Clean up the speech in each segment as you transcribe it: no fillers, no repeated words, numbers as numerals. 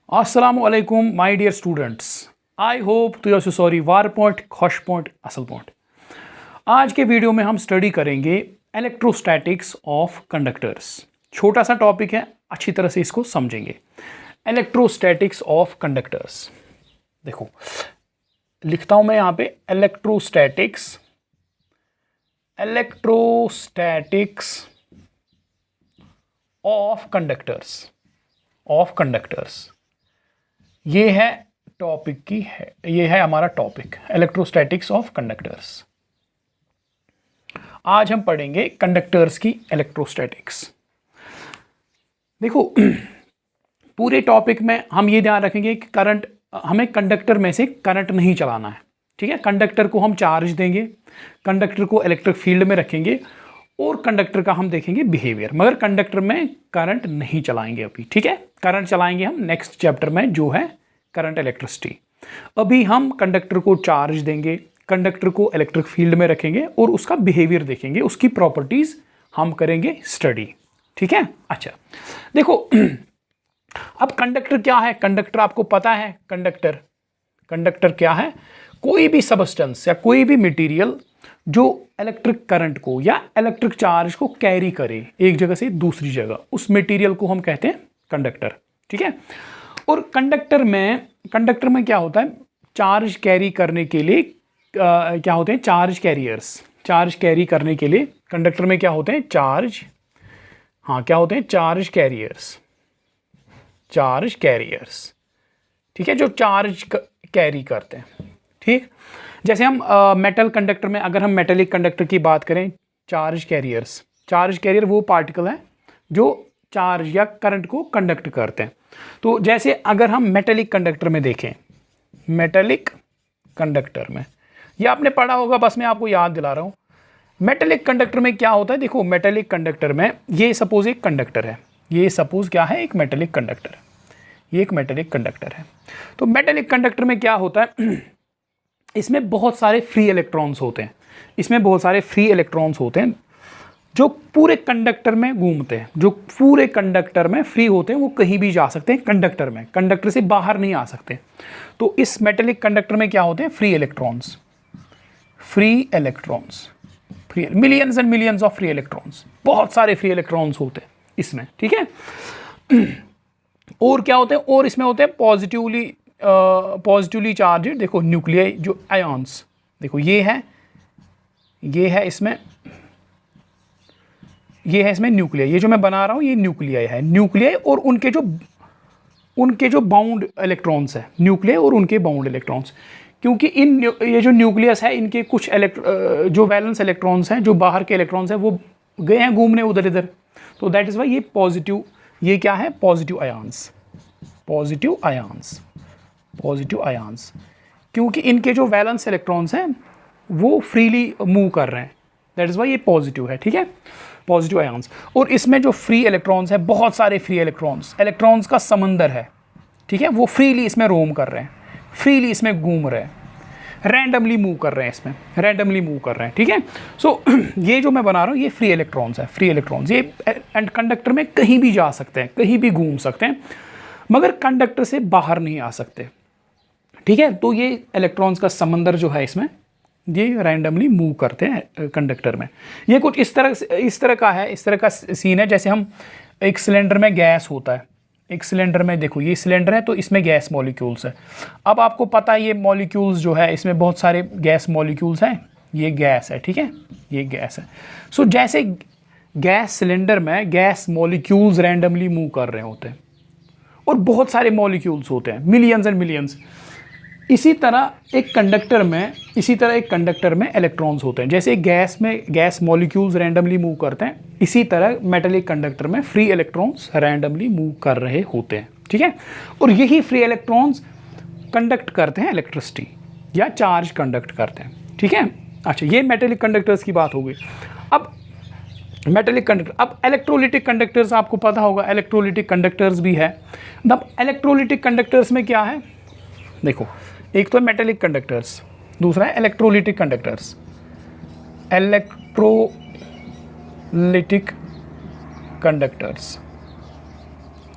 Assalamualaikum my dear students. I hope तो यह sorry वार point खुश पॉइंट असल पॉइंट। आज के वीडियो में हम स्टडी करेंगे इलेक्ट्रोस्टैटिक्स ऑफ कंडक्टर्स। छोटा सा टॉपिक है, अच्छी तरह से इसको समझेंगे। इलेक्ट्रोस्टैटिक्स ऑफ कंडक्टर्स, देखो लिखता हूं मैं यहाँ पे इलेक्ट्रोस्टैटिक्स ऑफ कंडक्टर्स। ये है टॉपिक की है, ये है हमारा टॉपिक इलेक्ट्रोस्टैटिक्स ऑफ कंडक्टर्स। आज हम पढ़ेंगे कंडक्टर्स की इलेक्ट्रोस्टैटिक्स। देखो पूरे टॉपिक में हम ये ध्यान रखेंगे कि करंट, हमें कंडक्टर में से करंट नहीं चलाना है, ठीक है। कंडक्टर को हम चार्ज देंगे, कंडक्टर को इलेक्ट्रिक फील्ड में रखेंगे और कंडक्टर का हम देखेंगे बिहेवियर, मगर कंडक्टर में करंट नहीं चलाएंगे अभी, ठीक है। करंट चलाएंगे हम नेक्स्ट चैप्टर में जो है करंट इलेक्ट्रिसिटी। अभी हम कंडक्टर को चार्ज देंगे, कंडक्टर को इलेक्ट्रिक फील्ड में रखेंगे और उसका बिहेवियर देखेंगे, उसकी प्रॉपर्टीज हम करेंगे स्टडी, ठीक है। अच्छा देखो अब कंडक्टर क्या है, कंडक्टर आपको पता है। कंडक्टर क्या है? कोई भी सबस्टेंस या कोई भी मटेरियल जो इलेक्ट्रिक करंट को या इलेक्ट्रिक चार्ज को कैरी करे एक जगह से दूसरी जगह, उस मटेरियल को हम कहते हैं कंडक्टर, ठीक है। और कंडक्टर में क्या होता है, चार्ज कैरी करने के लिए क्या होते हैं, चार्ज कैरियर्स। चार्ज कैरी करने के लिए कंडक्टर में क्या होते हैं, क्या होते हैं, चार्ज कैरियर्स, ठीक है, जो चार्ज कैरी करते हैं, ठीक। जैसे हम मेटल कंडक्टर में, अगर हम मेटेलिक कंडक्टर की बात करें, चार्ज कैरियर वो पार्टिकल है जो चार्ज या करंट को कंडक्ट करते हैं। तो जैसे अगर हम मेटेलिक कंडक्टर में देखें, मेटेलिक कंडक्टर में, ये आपने पढ़ा होगा, बस मैं आपको याद दिला रहा हूँ। मेटेलिक कंडक्टर में क्या होता है, देखो मेटेलिक कंडक्टर में ये सपोज एक कंडक्टर है, ये सपोज क्या है, एक मेटेलिक कंडक्टर, ये एक मेटेलिक कंडक्टर है। तो मेटेलिक कंडक्टर में क्या होता है, इसमें बहुत सारे फ्री इलेक्ट्रॉन्स होते हैं, जो पूरे कंडक्टर में घूमते हैं, जो पूरे कंडक्टर में फ्री होते हैं, वो कहीं भी जा सकते हैं कंडक्टर में, कंडक्टर से बाहर नहीं आ सकते। तो इस मेटेलिक कंडक्टर में क्या होते हैं, free electrons, millions and millions of free electrons, बहुत सारे फ्री इलेक्ट्रॉन्स होते हैं इसमें, ठीक है। और क्या होते हैं, और इसमें होते हैं पॉजिटिवली चार्ज, देखो न्यूक्लियाई जो आयन्स, देखो ये है इसमें न्यूक्लियाई, ये जो मैं बना रहा हूँ ये न्यूक्लियाई और उनके जो बाउंड इलेक्ट्रॉन्स है, न्यूक्लियाई और उनके बाउंड इलेक्ट्रॉन्स। क्योंकि ये जो न्यूक्लियस है, इनके कुछ जो वैलेंस इलेक्ट्रॉन्स हैं, जो बाहर के इलेक्ट्रॉन्स हैं, वो गए हैं घूमने उधर इधर, तो दैट इज वाई ये क्या है, पॉजिटिव आयन्स, क्योंकि इनके जो वैलेंस इलेक्ट्रॉन्स हैं वो फ्रीली मूव कर रहे हैं, दैट इज वाई ये पॉजिटिव है, ठीक है, पॉजिटिव आयन्स। और इसमें जो फ्री इलेक्ट्रॉन्स है, बहुत सारे फ्री इलेक्ट्रॉन्स का समंदर है, ठीक है, वो फ्रीली इसमें रोम कर रहे हैं, फ्रीली इसमें घूम रहे हैं, रैंडमली मूव कर रहे हैं, ठीक है। सो ये जो मैं बना रहा हूँ ये फ्री इलेक्ट्रॉन्स ये एंड कंडक्टर में कहीं भी जा सकते हैं, कहीं भी घूम सकते हैं, मगर कंडक्टर से बाहर नहीं आ सकते, ठीक है। तो ये इलेक्ट्रॉन्स का समंदर जो है, इसमें ये रैंडमली मूव करते हैं कंडक्टर में। ये कुछ इस तरह का सीन है, जैसे हम एक सिलेंडर में गैस होता है, एक सिलेंडर में, देखो ये सिलेंडर है तो इसमें गैस मॉलिक्यूल्स है। अब आपको पता है ये मॉलिक्यूल्स जो है, इसमें बहुत सारे गैस मॉलिक्यूल्स हैं, ये गैस है, ठीक है, ये गैस है। सो जैसे गैस सिलेंडर में गैस मॉलिक्यूल्स रैंडमली मूव कर रहे होते हैं और बहुत सारे मॉलिक्यूल्स होते हैं, मिलियंस एंड मिलियंस। इसी तरह एक कंडक्टर में इलेक्ट्रॉन्स होते हैं, जैसे गैस में गैस मॉलिक्यूल्स रैंडमली मूव करते हैं, इसी तरह मेटेलिक कंडक्टर में फ्री इलेक्ट्रॉन्स रैंडमली मूव कर रहे होते हैं, ठीक है। और यही फ्री इलेक्ट्रॉन्स कंडक्ट करते हैं इलेक्ट्रिसिटी या चार्ज कंडक्ट करते हैं, ठीक है। अच्छा, ये मेटेलिक कंडक्टर्स की बात हो गई। अब इलेक्ट्रोलिटिक कंडक्टर्स आपको पता होगा, इलेक्ट्रोलिटिक कंडक्टर्स भी है। अब इलेक्ट्रोलिटिक कंडक्टर्स में क्या है, देखो एक तो है मेटेलिक कंडक्टर्स, दूसरा है electrolytic conductors. Electrolytic conductors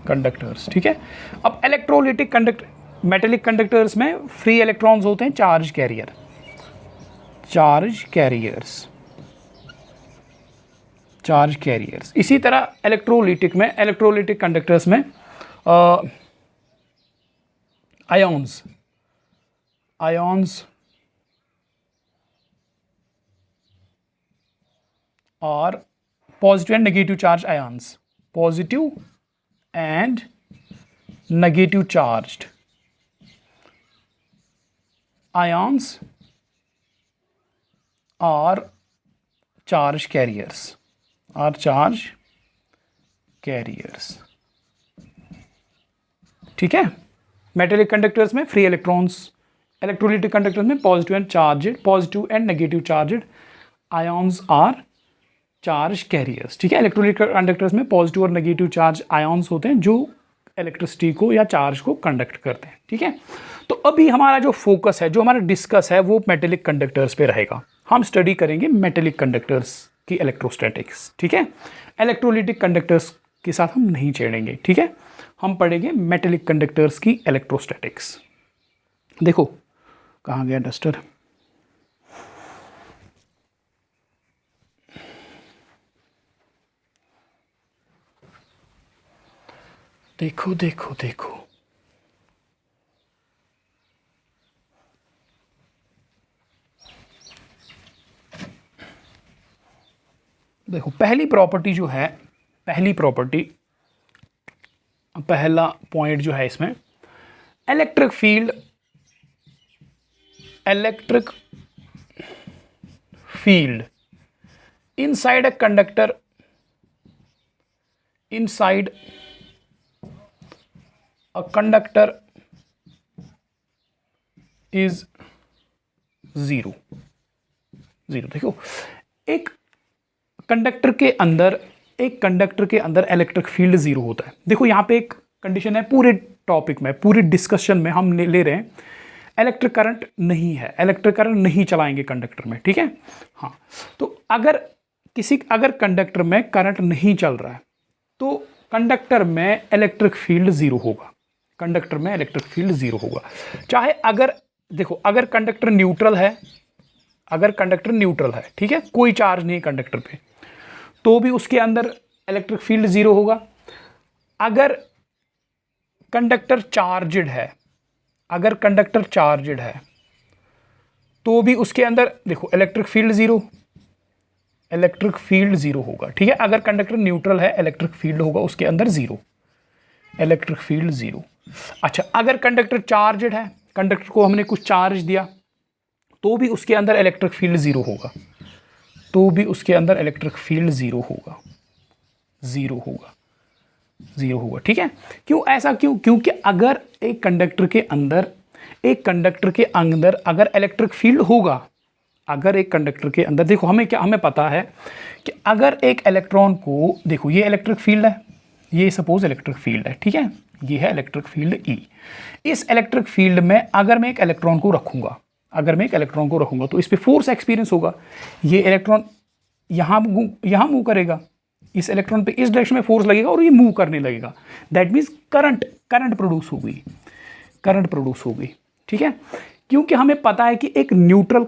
conductors, ठीक है। अब इलेक्ट्रोलिटिक मेटेलिक कंडक्टर्स में फ्री इलेक्ट्रॉन्स होते हैं चार्ज कैरियर, चार्ज कैरियर्स। इसी तरह इलेक्ट्रोलिटिक कंडक्टर्स में आयॉन्स और positive and negative charge ions, positive and negative charged ions are charge carriers, ठीक है। मेटेलिक कंडक्टर्स में फ्री इलेक्ट्रॉन्स, इलेक्ट्रोलिटिक कंडक्टर्स में positive and negative charged ions are charge carriers, ठीक है। इलेक्ट्रोलिटिक कंडक्टर्स में positive और negative charge ions होते हैं जो इलेक्ट्रिसिटी को या चार्ज को कंडक्ट करते हैं, ठीक है। तो अभी हमारा जो फोकस है, जो हमारा डिस्कस है, वो मेटेलिक कंडक्टर्स पे रहेगा। हम स्टडी करेंगे मेटेलिक कंडक्टर्स की इलेक्ट्रोस्टैटिक्स, ठीक है। इलेक्ट्रोलिटिक कंडक्टर्स के साथ हम नहीं छेड़ेंगे, ठीक है। हम पढ़ेंगे मेटेलिक कंडक्टर्स की इलेक्ट्रोस्टैटिक्स। देखो कहाँ गया डस्टर, देखो देखो देखो, देखो पहली प्रॉपर्टी जो है, पहला पॉइंट जो है इसमें, electric field inside a conductor, inside a conductor is zero. देखो एक कंडक्टर के अंदर इलेक्ट्रिक फील्ड जीरो होता है। देखो यहाँ पे एक कंडीशन है, पूरे टॉपिक में, पूरे डिस्कशन में हम ले रहे हैं इलेक्ट्रिक करंट नहीं है, इलेक्ट्रिक करंट नहीं चलाएंगे कंडक्टर में, ठीक है। हाँ, तो अगर कंडक्टर में करंट नहीं चल रहा है तो कंडक्टर में इलेक्ट्रिक फील्ड जीरो होगा, चाहे अगर कंडक्टर न्यूट्रल है, ठीक है, कोई चार्ज नहीं कंडक्टर पे, तो भी उसके अंदर इलेक्ट्रिक फील्ड जीरो होगा। अगर कंडक्टर चार्जड है, तो भी उसके अंदर देखो इलेक्ट्रिक फील्ड जीरो होगा, ठीक है। अगर कंडक्टर न्यूट्रल है, इलेक्ट्रिक फील्ड होगा उसके अंदर जीरो, इलेक्ट्रिक फील्ड जीरो। अच्छा, अगर कंडक्टर चार्जड है, कंडक्टर को हमने कुछ चार्ज दिया, तो भी उसके अंदर इलेक्ट्रिक फील्ड जीरो होगा, ठीक है। क्योंकि अगर एक कंडक्टर के अंदर अगर इलेक्ट्रिक फील्ड होगा, देखो हमें पता है कि अगर एक इलेक्ट्रॉन को, देखो ये इलेक्ट्रिक फील्ड है, ये सपोज इलेक्ट्रिक फील्ड है, ठीक है, ये है इलेक्ट्रिक फील्ड E। इस इलेक्ट्रिक फील्ड में अगर मैं एक इलेक्ट्रॉन को रखूंगा, तो इस पे फोर्स एक्सपीरियंस होगा। ये इलेक्ट्रॉन यहाँ मूव करेगा, इस इलेक्ट्रॉन पे इस डायरेक्शन में फोर्स लगेगा और ये मूव करने लगेगा। दैट मीन्स करंट प्रोड्यूस होगी, ठीक है। क्योंकि हमें पता है कि एक न्यूट्रल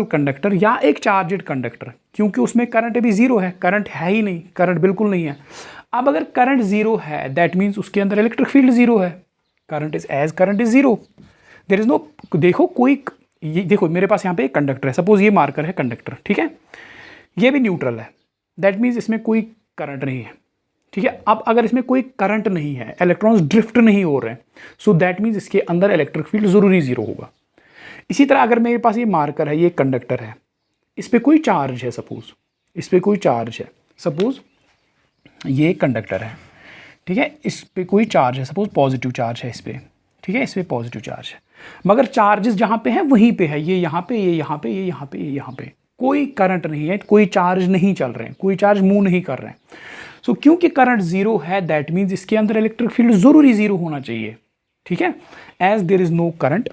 कंडक्टर या एक चार्जड कंडक्टर, क्योंकि उसमें करंट अभी जीरो है, करंट है ही नहीं, करंट बिल्कुल नहीं है। अब अगर करंट जीरो है, दैट मीन्स उसके अंदर इलेक्ट्रिक फील्ड जीरो है, current is zero, there is no. देखो मेरे पास यहाँ पे एक कंडक्टर है, सपोज ये मार्कर है कंडक्टर, ठीक है, ये भी न्यूट्रल है, दैट मीन्स इसमें कोई करंट नहीं है, ठीक है। अब अगर इसमें कोई करंट नहीं है, इलेक्ट्रॉन्स ड्रिफ्ट नहीं हो रहे हैं, सो दैट मीन्स इसके अंदर इलेक्ट्रिक फील्ड जरूरी जीरो होगा। इसी तरह अगर मेरे पास ये मार्कर है, ये कंडक्टर है, इस पर कोई चार्ज है, सपोज ये कंडक्टर है, ठीक है, इस पर कोई चार्ज है, सपोज पॉजिटिव चार्ज है इस पर, ठीक है, इस पर पॉजिटिव चार्ज है, मगर चार्जेस जहाँ पे हैं वहीं पे है, ये यहाँ पे, ये यहाँ पे, ये यहाँ पे, ये यहाँ पे, कोई करंट नहीं है, कोई चार्ज नहीं चल रहे हैं, कोई चार्ज मूव नहीं कर रहे हैं। सो क्योंकि करंट जीरो है, दैट मीन्स इसके अंदर इलेक्ट्रिक फील्ड जरूरी जीरो होना चाहिए, ठीक है। As there is no current,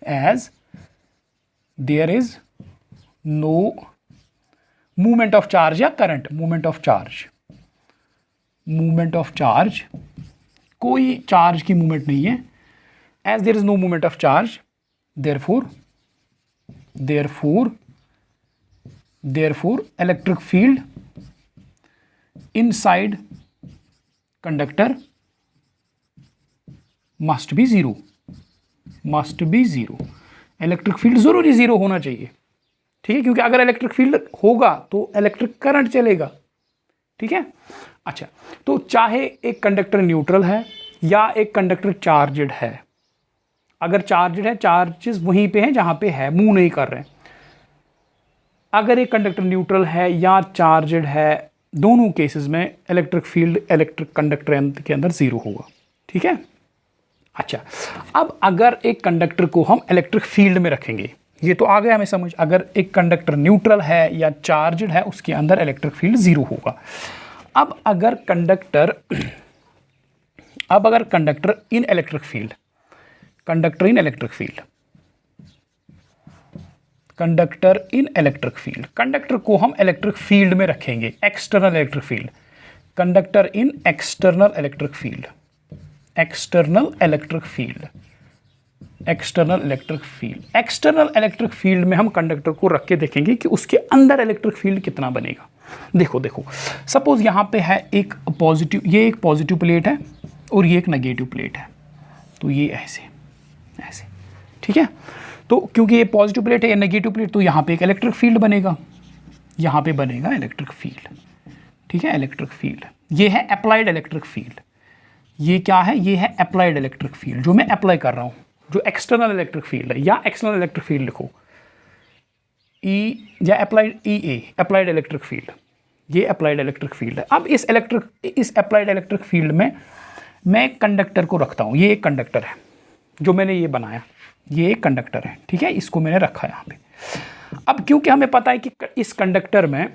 as there is no movement of charge या current, movement of charge, movement of charge, कोई चार्ज की मूवमेंट नहीं है, as there is no movement of charge, therefore electric field inside conductor must be zero, electric field जरूरी zero होना चाहिए, ठीक है, क्योंकि अगर इलेक्ट्रिक फील्ड होगा तो इलेक्ट्रिक करंट चलेगा, ठीक है। अच्छा, तो चाहे एक कंडक्टर न्यूट्रल है या एक कंडक्टर चार्जड है, अगर चार्जड है, चार्जेस वहीं पे हैं जहां पे है, मूव नहीं कर रहे हैं। अगर एक कंडक्टर न्यूट्रल है या चार्जड है, दोनों केसेस में इलेक्ट्रिक फील्ड इलेक्ट्रिक कंडक्टर के अंदर जीरो होगा, ठीक है। अच्छा, अब अगर एक कंडक्टर को हम इलेक्ट्रिक फील्ड में रखेंगे, ये तो आ गया हमें समझ, अगर एक कंडक्टर न्यूट्रल है या चार्जड है उसके अंदर इलेक्ट्रिक फील्ड जीरो होगा। अब अगर conductor in electric field, conductor in electric field, conductor को हम इलेक्ट्रिक फील्ड में रखेंगे, external electric field, conductor in external electric field, external electric field में हम कंडक्टर को रख के देखेंगे कि उसके अंदर इलेक्ट्रिक फील्ड कितना बनेगा। देखो सपोज यहां पे है एक पॉजिटिव, ये एक पॉजिटिव प्लेट है और ये एक नेगेटिव प्लेट है, तो ये ऐसे, ठीक है। तो क्योंकि ये पॉजिटिव प्लेट है, ये नेगेटिव प्लेट, तो यहाँ पे एक इलेक्ट्रिक फील्ड बनेगा, यहाँ पे बनेगा इलेक्ट्रिक फील्ड, ठीक है, इलेक्ट्रिक फील्ड। ये है अप्लाइड इलेक्ट्रिक फील्ड, ये क्या है, ये है अप्लाइड इलेक्ट्रिक फील्ड जो मैं अप्लाई कर रहा हूँ, जो एक्सटर्नल इलेक्ट्रिक फील्ड है, या एक्सटर्नल इलेक्ट्रिक फील्ड लिखो, ई या अप्लाइड अप्लाइड इलेक्ट्रिक फील्ड, ये अप्लाइड इलेक्ट्रिक फील्ड है। अब इस अप्लाइड इलेक्ट्रिक फील्ड में मैं कंडक्टर को रखता हूँ, ये एक कंडक्टर है जो मैंने ये बनाया, ये एक कंडक्टर है, ठीक है, इसको मैंने रखा यहाँ पे। अब क्योंकि हमें पता है कि इस कंडक्टर में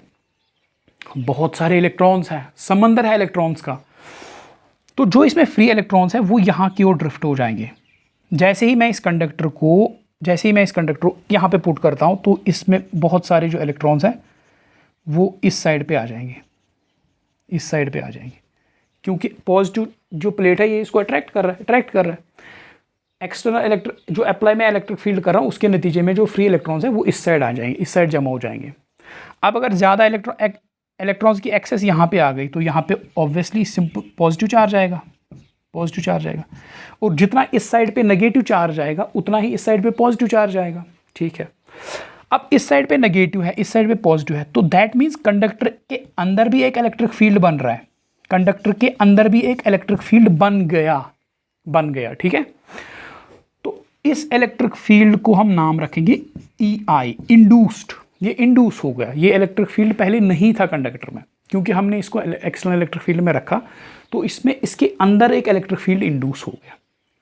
बहुत सारे इलेक्ट्रॉन्स हैं, समंदर है इलेक्ट्रॉन्स का, तो जो इसमें फ्री इलेक्ट्रॉन्स हैं वो यहाँ की ओर ड्रिफ्ट हो जाएंगे। जैसे ही मैं इस कंडक्टर को यहाँ पे पुट करता हूँ तो इसमें बहुत सारे जो इलेक्ट्रॉन्स हैं वो इस साइड पे आ जाएंगे, क्योंकि पॉजिटिव जो प्लेट है ये इसको अट्रैक्ट कर रहा है। एक्सटर्नल जो अप्लाई में इलेक्ट्रिक फील्ड कर रहा हूँ उसके नतीजे में जो फ्री इलेक्ट्रॉन्स हैं वो इस साइड आ जाएंगे, इस साइड जमा हो जाएंगे। अब अगर ज़्यादा इलेक्ट्रॉन्स की एक्सेस यहाँ पे आ गई तो यहाँ पे ऑब्वियसली सिंपल पॉजिटिव चार्ज आएगा, और जितना इस साइड पे नेगेटिव चार्ज आएगा उतना ही इस साइड पे पॉजिटिव चार्ज आएगा, ठीक है। अब इस साइड पे नेगेटिव है, इस साइड पे पॉजिटिव है, तो दैट मीन्स कंडक्टर के अंदर भी एक इलेक्ट्रिक फील्ड बन रहा है, बन गया, ठीक है। तो इस इलेक्ट्रिक फील्ड को हम नाम रखेंगे EI, इंड्यूस्ड। ये इंड्यूस हो गया, ये इलेक्ट्रिक फील्ड पहले नहीं था कंडक्टर में, क्योंकि हमने इसको एक्सटर्नल इलेक्ट्रिक फील्ड में रखा, तो इसमें इसके अंदर एक इलेक्ट्रिक फील्ड इंड्यूस हो गया,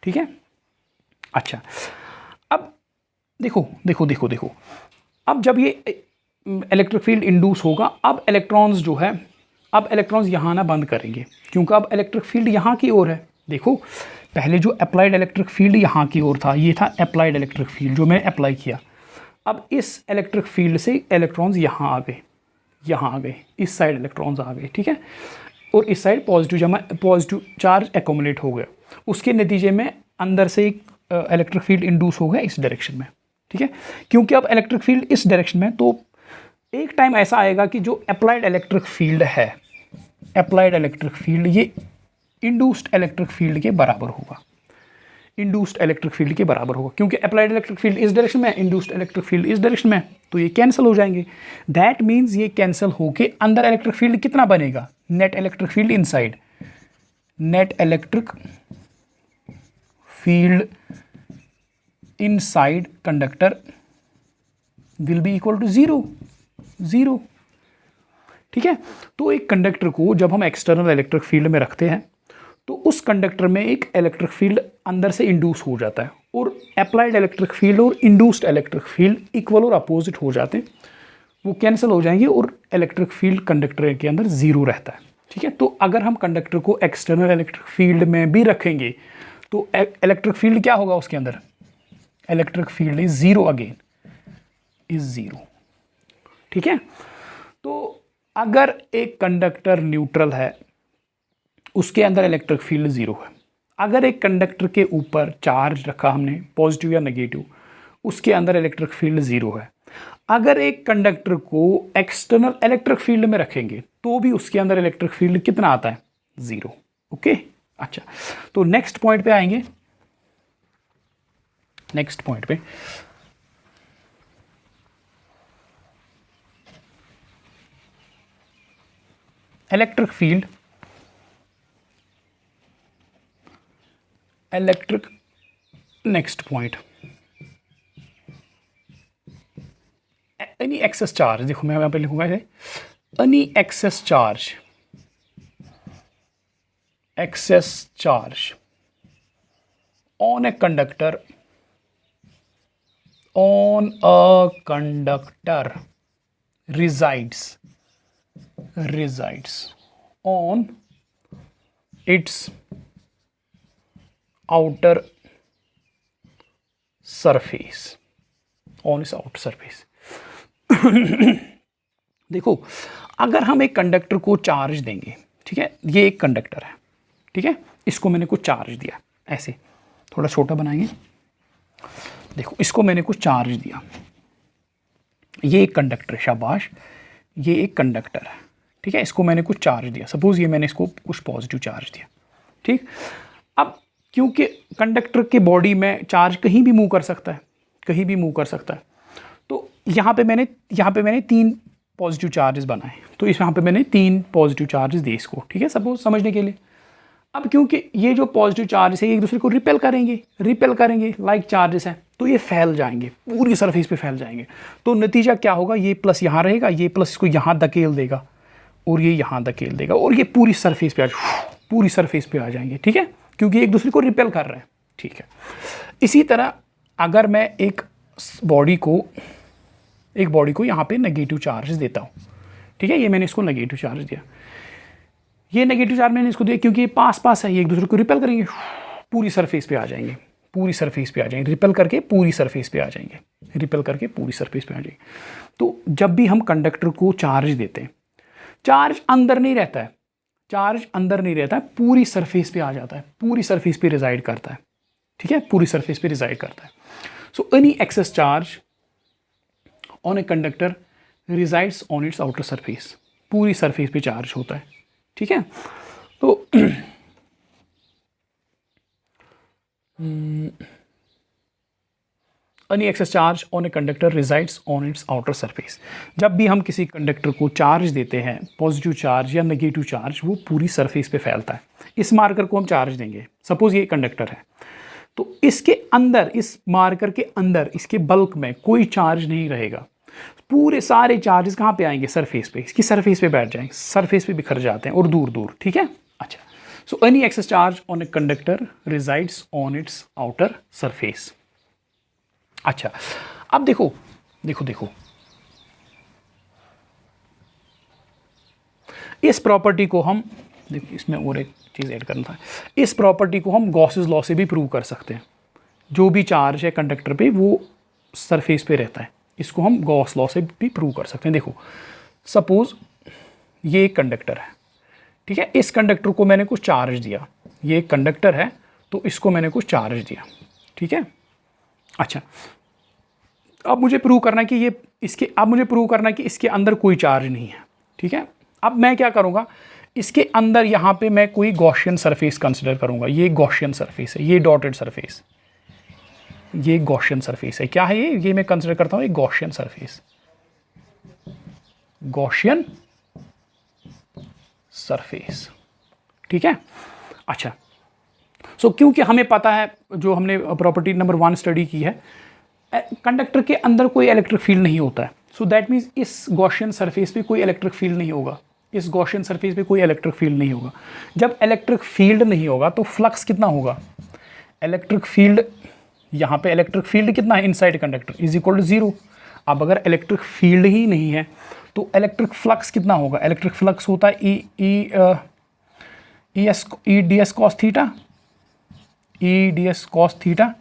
ठीक है। अच्छा, अब देखो, अब जब ये इलेक्ट्रिक फील्ड इंड्यूस होगा, अब इलेक्ट्रॉन्स यहाँ ना बंद करेंगे, क्योंकि अब इलेक्ट्रिक फील्ड यहाँ की ओर है। देखो, पहले जो अप्लाइड इलेक्ट्रिक फील्ड यहाँ की ओर था, ये था अप्लाइड इलेक्ट्रिक फील्ड जो मैंने अप्लाई किया। अब इस इलेक्ट्रिक फील्ड से इलेक्ट्रॉन्स यहाँ आ गए, इस साइड इलेक्ट्रॉन्स आ गए, ठीक है, और इस साइड पॉजिटिव चार्ज एक्यूमुलेट हो गया, उसके नतीजे में अंदर से एक इलेक्ट्रिक फील्ड इंड्यूस हो गया इस डायरेक्शन में, ठीक है। क्योंकि अब इलेक्ट्रिक फील्ड इस डायरेक्शन में, तो एक टाइम ऐसा आएगा कि जो अप्लाइड इलेक्ट्रिक फील्ड है, ये इंड्यूस्ड इलेक्ट्रिक फील्ड के बराबर होगा, क्योंकि अप्लाइड इलेक्ट्रिक फील्ड इस डायरेक्शन में, इंड्यूस्ड इलेक्ट्रिक फील्ड इस डायरेक्शन में, तो ये कैंसिल हो जाएंगे। दैट मीन्स ये कैंसिल होके अंदर इलेक्ट्रिक फील्ड कितना बनेगा, net electric field inside, conductor will be equal to zero, ठीक है। तो एक कंडक्टर को जब हम एक्सटर्नल इलेक्ट्रिक फील्ड में रखते हैं तो उस कंडक्टर में एक इलेक्ट्रिक फील्ड अंदर से इंड्यूस हो जाता है, और अप्लाइड इलेक्ट्रिक फील्ड और इंड्यूस्ड इलेक्ट्रिक फील्ड इक्वल और अपोजिट हो जाते हैं, वो कैंसिल हो जाएंगे और इलेक्ट्रिक फील्ड कंडक्टर के अंदर जीरो रहता है, ठीक है। तो अगर हम कंडक्टर को एक्सटर्नल इलेक्ट्रिक फील्ड में भी रखेंगे तो इलेक्ट्रिक फील्ड क्या होगा उसके अंदर, इलेक्ट्रिक फील्ड इज जीरो, ठीक है। तो अगर एक कंडक्टर न्यूट्रल है उसके अंदर इलेक्ट्रिक फील्ड ज़ीरो है। अगर एक कंडक्टर के ऊपर चार्ज रखा हमने पॉजिटिव या नेगेटिव, उसके अंदर इलेक्ट्रिक फील्ड ज़ीरो है। अगर एक कंडक्टर को एक्सटर्नल इलेक्ट्रिक फील्ड में रखेंगे तो भी उसके अंदर इलेक्ट्रिक फील्ड कितना आता है? ज़ीरो। ओके, अच्छा, तो नेक्स्ट पॉइंट पे आएंगे। नेक्स्ट पॉइंट पे electric field, electric, next point any excess charge. देखो मैं यहां पे लिखूंगा any excess charge, excess charge on a conductor, on a conductor resides on its outer surface, on its outer surface। देखो, अगर हम एक कंडक्टर को चार्ज देंगे, ठीक है, ये एक कंडक्टर है, ठीक है, इसको मैंने कुछ चार्ज दिया, ऐसे थोड़ा छोटा बनाएंगे। देखो, इसको मैंने कुछ चार्ज दिया, ये एक कंडक्टर है, शाबाश, ये एक कंडक्टर है, ठीक है, इसको मैंने कुछ चार्ज दिया, सपोज ये मैंने इसको कुछ पॉजिटिव चार्ज दिया, ठीक। अब क्योंकि कंडक्टर के बॉडी में चार्ज कहीं भी मूव कर सकता है, कहीं भी मूव कर सकता है, तो यहाँ पे मैंने 3 पॉजिटिव चार्जेस बनाए, तो यहाँ पे मैंने 3 पॉजिटिव चार्जेस दिए इसको, ठीक है, सपोज समझने के लिए। अब क्योंकि ये जो पॉजिटिव चार्जेस है एक दूसरे को रिपेल करेंगे लाइक चार्जेस हैं, तो ये फैल जाएंगे, पूरी सरफेस पे फैल जाएंगे। तो नतीजा क्या होगा? ये प्लस यहाँ रहेगा, ये प्लस इसको यहाँ धकेल देगा और ये यहाँ धकेल देगा और ये पूरी सरफेस पे आ जाएंगे, ठीक है, क्योंकि एक दूसरे को रिपेल कर रहे हैं, ठीक है। इसी तरह अगर मैं एक बॉडी को यहाँ पे नेगेटिव चार्ज देता हूँ, ठीक है, ये मैंने इसको नेगेटिव चार्ज दिया, ये नेगेटिव चार्ज मैंने इसको दिया क्योंकि ये पास है, ये एक दूसरे को रिपेल करेंगे, पूरी सरफेस पे आ जाएंगे, रिपेल करके पूरी सरफेस पे आ जाएंगे, तो जब भी हम कंडक्टर को चार्ज देते हैं, चार्ज अंदर नहीं रहता है, पूरी सरफेस पे आ जाता है, पूरी सरफेस पे रिजाइड करता है, ठीक है, पूरी सरफेस पे रिजाइड करता है। So any excess charge on a conductor resides on its outer surface, पूरी सरफेस पे चार्ज होता है, ठीक है। तो any excess charge on a conductor resides on its outer surface, जब भी हम किसी कंडक्टर को चार्ज देते हैं, पॉजिटिव चार्ज या नेगेटिव चार्ज, वो पूरी सरफेस पे फैलता है। इस मार्कर को हम चार्ज देंगे, सपोज ये कंडक्टर है, तो इसके अंदर, इस मार्कर के अंदर, इसके बल्क में कोई चार्ज नहीं रहेगा, पूरे सारे चार्जेस कहाँ पे आएंगे? सरफेस पे, इसकी सरफेस पे बैठ जाएंगे, सरफेस पे बिखर जाते हैं और दूर, ठीक है। अच्छा, so any excess charge on a conductor resides on its outer surface. अच्छा, अब देखो, इस प्रॉपर्टी को हम, देखो इसमें और एक चीज़ ऐड करना था, इस प्रॉपर्टी को हम गॉसेस लॉ से भी प्रूव कर सकते हैं। जो भी चार्ज है कंडक्टर पे वो सरफेस पे रहता है, इसको हम गॉस लॉ से भी प्रूव कर सकते हैं। देखो, सपोज ये एक कंडक्टर है, ठीक है, इस कंडक्टर को मैंने कुछ चार्ज दिया, ये एक कंडक्टर है तो इसको मैंने कुछ चार्ज दिया, ठीक है। अच्छा, अब मुझे प्रूव करना है कि इसके अंदर कोई चार्ज नहीं है, ठीक है। अब मैं क्या करूँगा, इसके अंदर यहाँ पे मैं कोई गॉसियन सरफेस कंसिडर करूँगा, ये गॉसियन सरफेस है, ये डॉटेड सरफेस, ये गॉसियन सरफेस है, क्या है ये मैं कंसिडर करता हूँ एक गॉसियन सरफेस, ठीक है। अच्छा, सो क्योंकि हमें पता है, जो हमने प्रॉपर्टी नंबर 1 स्टडी की है, कंडक्टर के अंदर कोई इलेक्ट्रिक फील्ड नहीं होता है, सो दैट मीन्स इस गॉसियन सरफेस पे कोई इलेक्ट्रिक फील्ड नहीं होगा, जब इलेक्ट्रिक फील्ड नहीं होगा तो फ्लक्स कितना होगा? इलेक्ट्रिक फील्ड, यहाँ पे इलेक्ट्रिक फील्ड कितना है inside conductor, is equal to 0। अब अगर इलेक्ट्रिक फील्ड ही नहीं है तो इलेक्ट्रिक फ्लक्स कितना होगा? इलेक्ट्रिक फ्लक्स होता है E D S cos theta,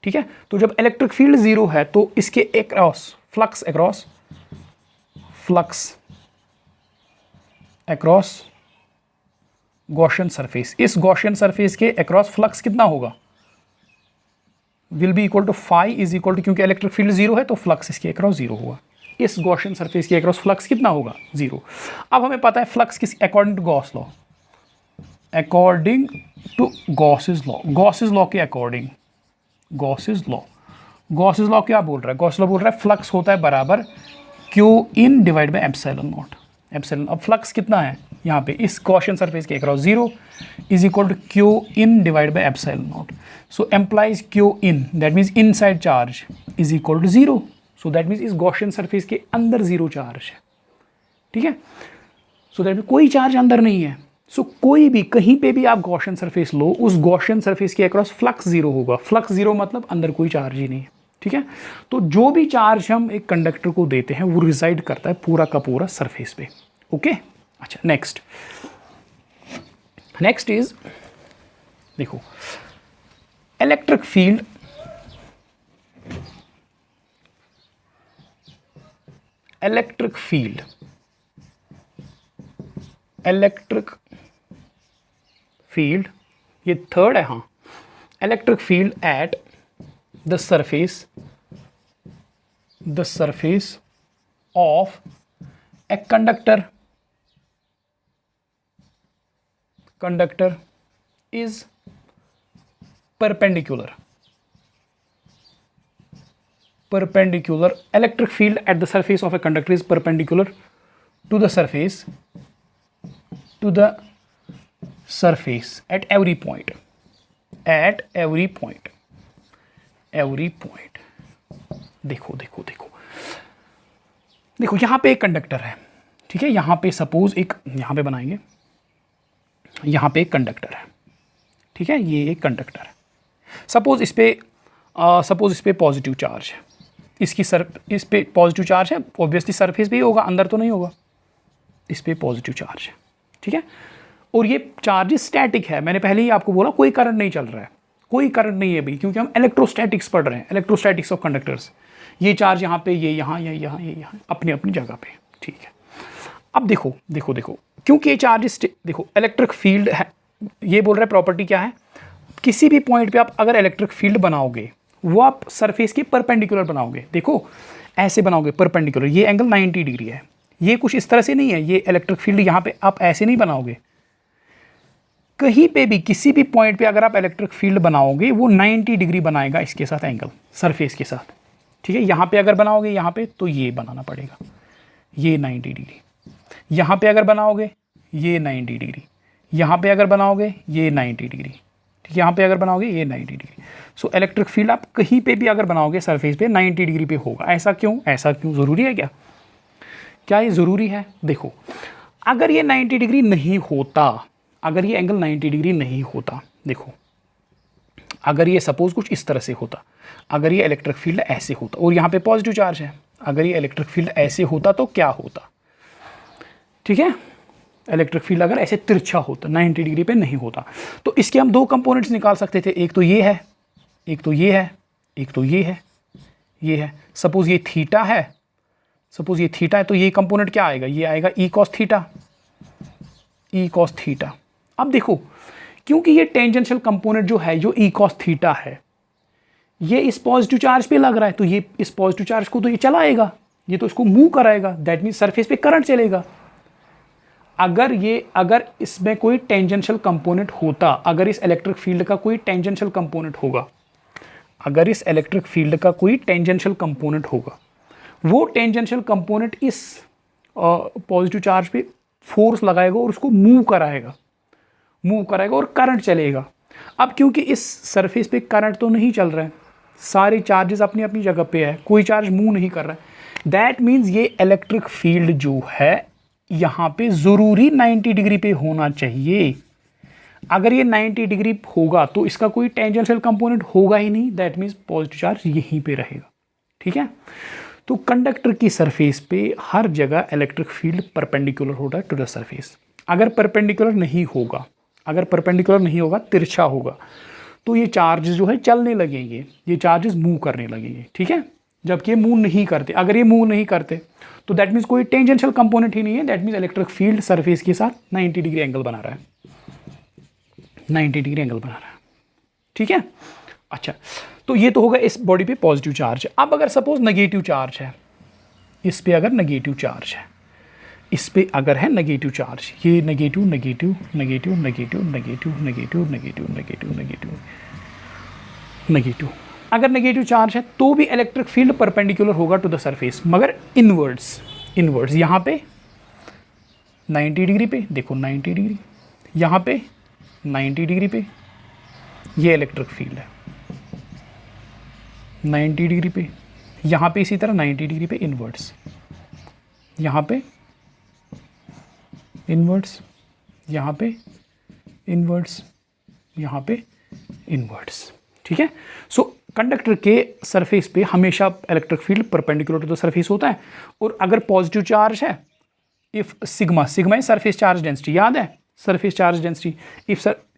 ठीक है। तो जब इलेक्ट्रिक फील्ड 0 है तो इसके फ्लक्स अक्रॉस गॉसियन सरफेस, इस गॉसियन सरफेस के अक्रॉस फ्लक्स कितना होगा, will be equal to phi is equal to, क्योंकि इलेक्ट्रिक फील्ड जीरो है तो फ्लक्स इसके अक्रॉस जीरो होगा। इस गॉसियन सरफेस के अक्रॉस फ्लक्स कितना होगा, जीरो। अब हमें पता है फ्लक्स किस, according to Gauss law, according to Gauss's law, Gauss's law के अकॉर्डिंग, गॉसेस लॉ क्या बोल रहा है, गॉस लॉ बोल रहा है फ्लक्स होता है बराबर q in divide by epsilon naught, epsilon. अब फ्लक्स कितना है यहाँ पे इस गॉसियन सरफेस के across, zero is equal to Q in divide by epsilon naught. So implies q in, that means inside charge is equal to zero. So that means इस Gaussian surface के अंदर zero charge है, ठीक है। So that means कोई charge अंदर नहीं है। सो कोई भी कहीं पे भी आप गॉसियन सरफेस लो, उस गॉसियन सरफेस के अक्रॉस फ्लक्स जीरो होगा। फ्लक्स जीरो मतलब अंदर कोई चार्ज ही नहीं है, ठीक है। तो जो भी चार्ज हम एक कंडक्टर को देते हैं वो रिसाइड करता है पूरा का पूरा सरफेस पे, ओके। अच्छा, नेक्स्ट इज, देखो इलेक्ट्रिक फील्ड, इलेक्ट्रिक फील्ड ये थर्ड है, हाँ। Electric field at the surface of a conductor is perpendicular. Electric field at the surface of a conductor is perpendicular to the surface at every point. देखो यहाँ पे एक conductor है, ठीक है। यहाँ पे सपोज एक, यहाँ पे बनाएंगे, यहाँ पे एक कंडक्टर है, ठीक है। ये एक कंडक्टर है, सपोज इस पे पॉजिटिव चार्ज है, इस पे पॉजिटिव चार्ज है, ऑब्वियसली सरफेस भी होगा, अंदर तो नहीं होगा। इस पे पॉजिटिव चार्ज है, ठीक है। और ये चार्ज स्टैटिक है, मैंने पहले ही आपको बोला कोई करंट नहीं चल रहा है, कोई करंट नहीं है भाई, क्योंकि हम इलेक्ट्रोस्टैटिक्स पढ़ रहे हैं, इलेक्ट्रोस्टैटिक्स ऑफ कंडक्टर्स। ये चार्ज यहाँ पे, ये यहाँ, ये यहाँ अपनी अपनी जगह पे, ठीक है। अब देखो क्योंकि ये चार्ज, देखो इलेक्ट्रिक फील्ड है, ये बोल रहा है प्रॉपर्टी क्या है, किसी भी पॉइंट पे आप अगर इलेक्ट्रिक फील्ड बनाओगे वो आप सरफेस के परपेंडिकुलर बनाओगे। देखो ऐसे बनाओगे परपेंडिकुलर, ये एंगल 90 डिग्री है, ये कुछ इस तरह से नहीं है, ये इलेक्ट्रिक फील्ड यहाँ पे आप ऐसे नहीं बनाओगे। कहीं पे भी किसी भी पॉइंट पे अगर आप इलेक्ट्रिक फील्ड बनाओगे वो 90 डिग्री बनाएगा इसके साथ एंगल, सरफेस के साथ, ठीक है। यहाँ पे अगर बनाओगे यहाँ पे तो ये बनाना पड़ेगा, ये 90 डिग्री। यहाँ पे अगर बनाओगे ये 90 डिग्री, यहाँ पे अगर बनाओगे ये 90 डिग्री, ठीक है। यहाँ पे अगर बनाओगे ये 90 डिग्री। सो इलेक्ट्रिक फील्ड आप कहीं पे भी अगर बनाओगे सरफेस पे 90 डिग्री पे होगा। ऐसा क्यों ज़रूरी है क्या ये ज़रूरी है? देखो अगर ये 90 डिग्री नहीं होता, अगर ये एंगल 90 डिग्री नहीं होता, देखो अगर ये सपोज कुछ इस तरह से होता, अगर ये इलेक्ट्रिक फील्ड ऐसे होता और यहाँ पे पॉजिटिव चार्ज है, अगर ये इलेक्ट्रिक फील्ड ऐसे होता तो क्या होता, ठीक है। इलेक्ट्रिक फील्ड अगर ऐसे तिरछा होता, 90 डिग्री पे नहीं होता, तो इसके हम दो कंपोनेंट्स निकाल सकते थे, एक तो ये है, एक तो ये है, एक तो ये है। सपोज ये थीटा है, तो ये कंपोनेंट क्या आएगा, ये आएगा ई कॉस थीटा। अब देखो क्योंकि ये टेंजेंशियल कंपोनेंट जो है, जो ई कॉस थीटा है, ये इस पॉजिटिव चार्ज पे लग रहा है, तो ये इस पॉजिटिव चार्ज को तो ये चलाएगा, ये तो इसको मूव कराएगा, दैट मीन्स सरफेस पे करंट चलेगा। अगर इसमें कोई टेंजेंशियल कंपोनेंट होता, अगर इस इलेक्ट्रिक फील्ड का कोई टेंजेंशियल कंपोनेंट होगा, अगर इस इलेक्ट्रिक फील्ड का कोई टेंजेंशियल कंपोनेंट होगा, वो टेंजेंशियल कंपोनेंट इस पॉजिटिव चार्ज पे फोर्स लगाएगा और उसको मूव कराएगा और करंट चलेगा। अब क्योंकि इस सरफेस पे करंट तो नहीं चल रहा है, सारे चार्जेस अपनी अपनी जगह पे है, कोई चार्ज मूव नहीं कर रहा है, दैट मीन्स ये इलेक्ट्रिक फील्ड जो है यहाँ पे ज़रूरी 90 डिग्री पे होना चाहिए। अगर ये 90 डिग्री होगा तो इसका कोई टेंजेंशियल कंपोनेंट होगा ही नहीं, दैट मीन्स पॉजिटिव चार्ज यहीं पे रहेगा, ठीक है। तो कंडक्टर की सरफेस पे हर जगह इलेक्ट्रिक फील्ड परपेंडिकुलर होता है टू द सरफेस। अगर परपेंडिकुलर नहीं होगा, तिरछा होगा, तो ये चार्ज जो है चलने लगेंगे, ये चार्जेस मूव करने लगेंगे, ठीक है। जबकि ये मूव नहीं करते, अगर ये मूव नहीं करते तो दैट मीन्स कोई टेंजेंशियल कंपोनेंट ही नहीं है, that means electric field surface के साथ 90 डिग्री एंगल बना रहा है। 90 डिग्री एंगल बना रहा है, ठीक है। अच्छा, तो ये तो होगा इस बॉडी पे पॉजिटिव चार्ज। अब अगर सपोज नेगेटिव चार्ज है, इस पे अगर नेगेटिव चार्ज है, इस पे अगर है नेगेटिव चार्ज, ये negative negative negative negative negative negative negative negative negative negative, अगर नेगेटिव चार्ज है तो भी इलेक्ट्रिक फील्ड परपेंडिकुलर होगा टू द सरफेस, मगर इनवर्ड्स। इनवर्ड्स यहाँ पे 90 डिग्री पे, देखो 90 डिग्री, यहाँ पे 90 डिग्री पे, ये इलेक्ट्रिक फील्ड है 90 डिग्री पे, यहाँ पे इसी तरह 90 डिग्री पे इनवर्ड्स, यहाँ पे इनवर्ड्स, यहाँ पे इनवर्ड्स, यहाँ पे इनवर्ड्स, ठीक है। सो कंडक्टर के सरफेस पे हमेशा electric field perpendicular to the surface होता है। और अगर पॉजिटिव चार्ज है, if sigma, sigma is surface charge density, याद है सरफेस चार्ज डेंसिटी,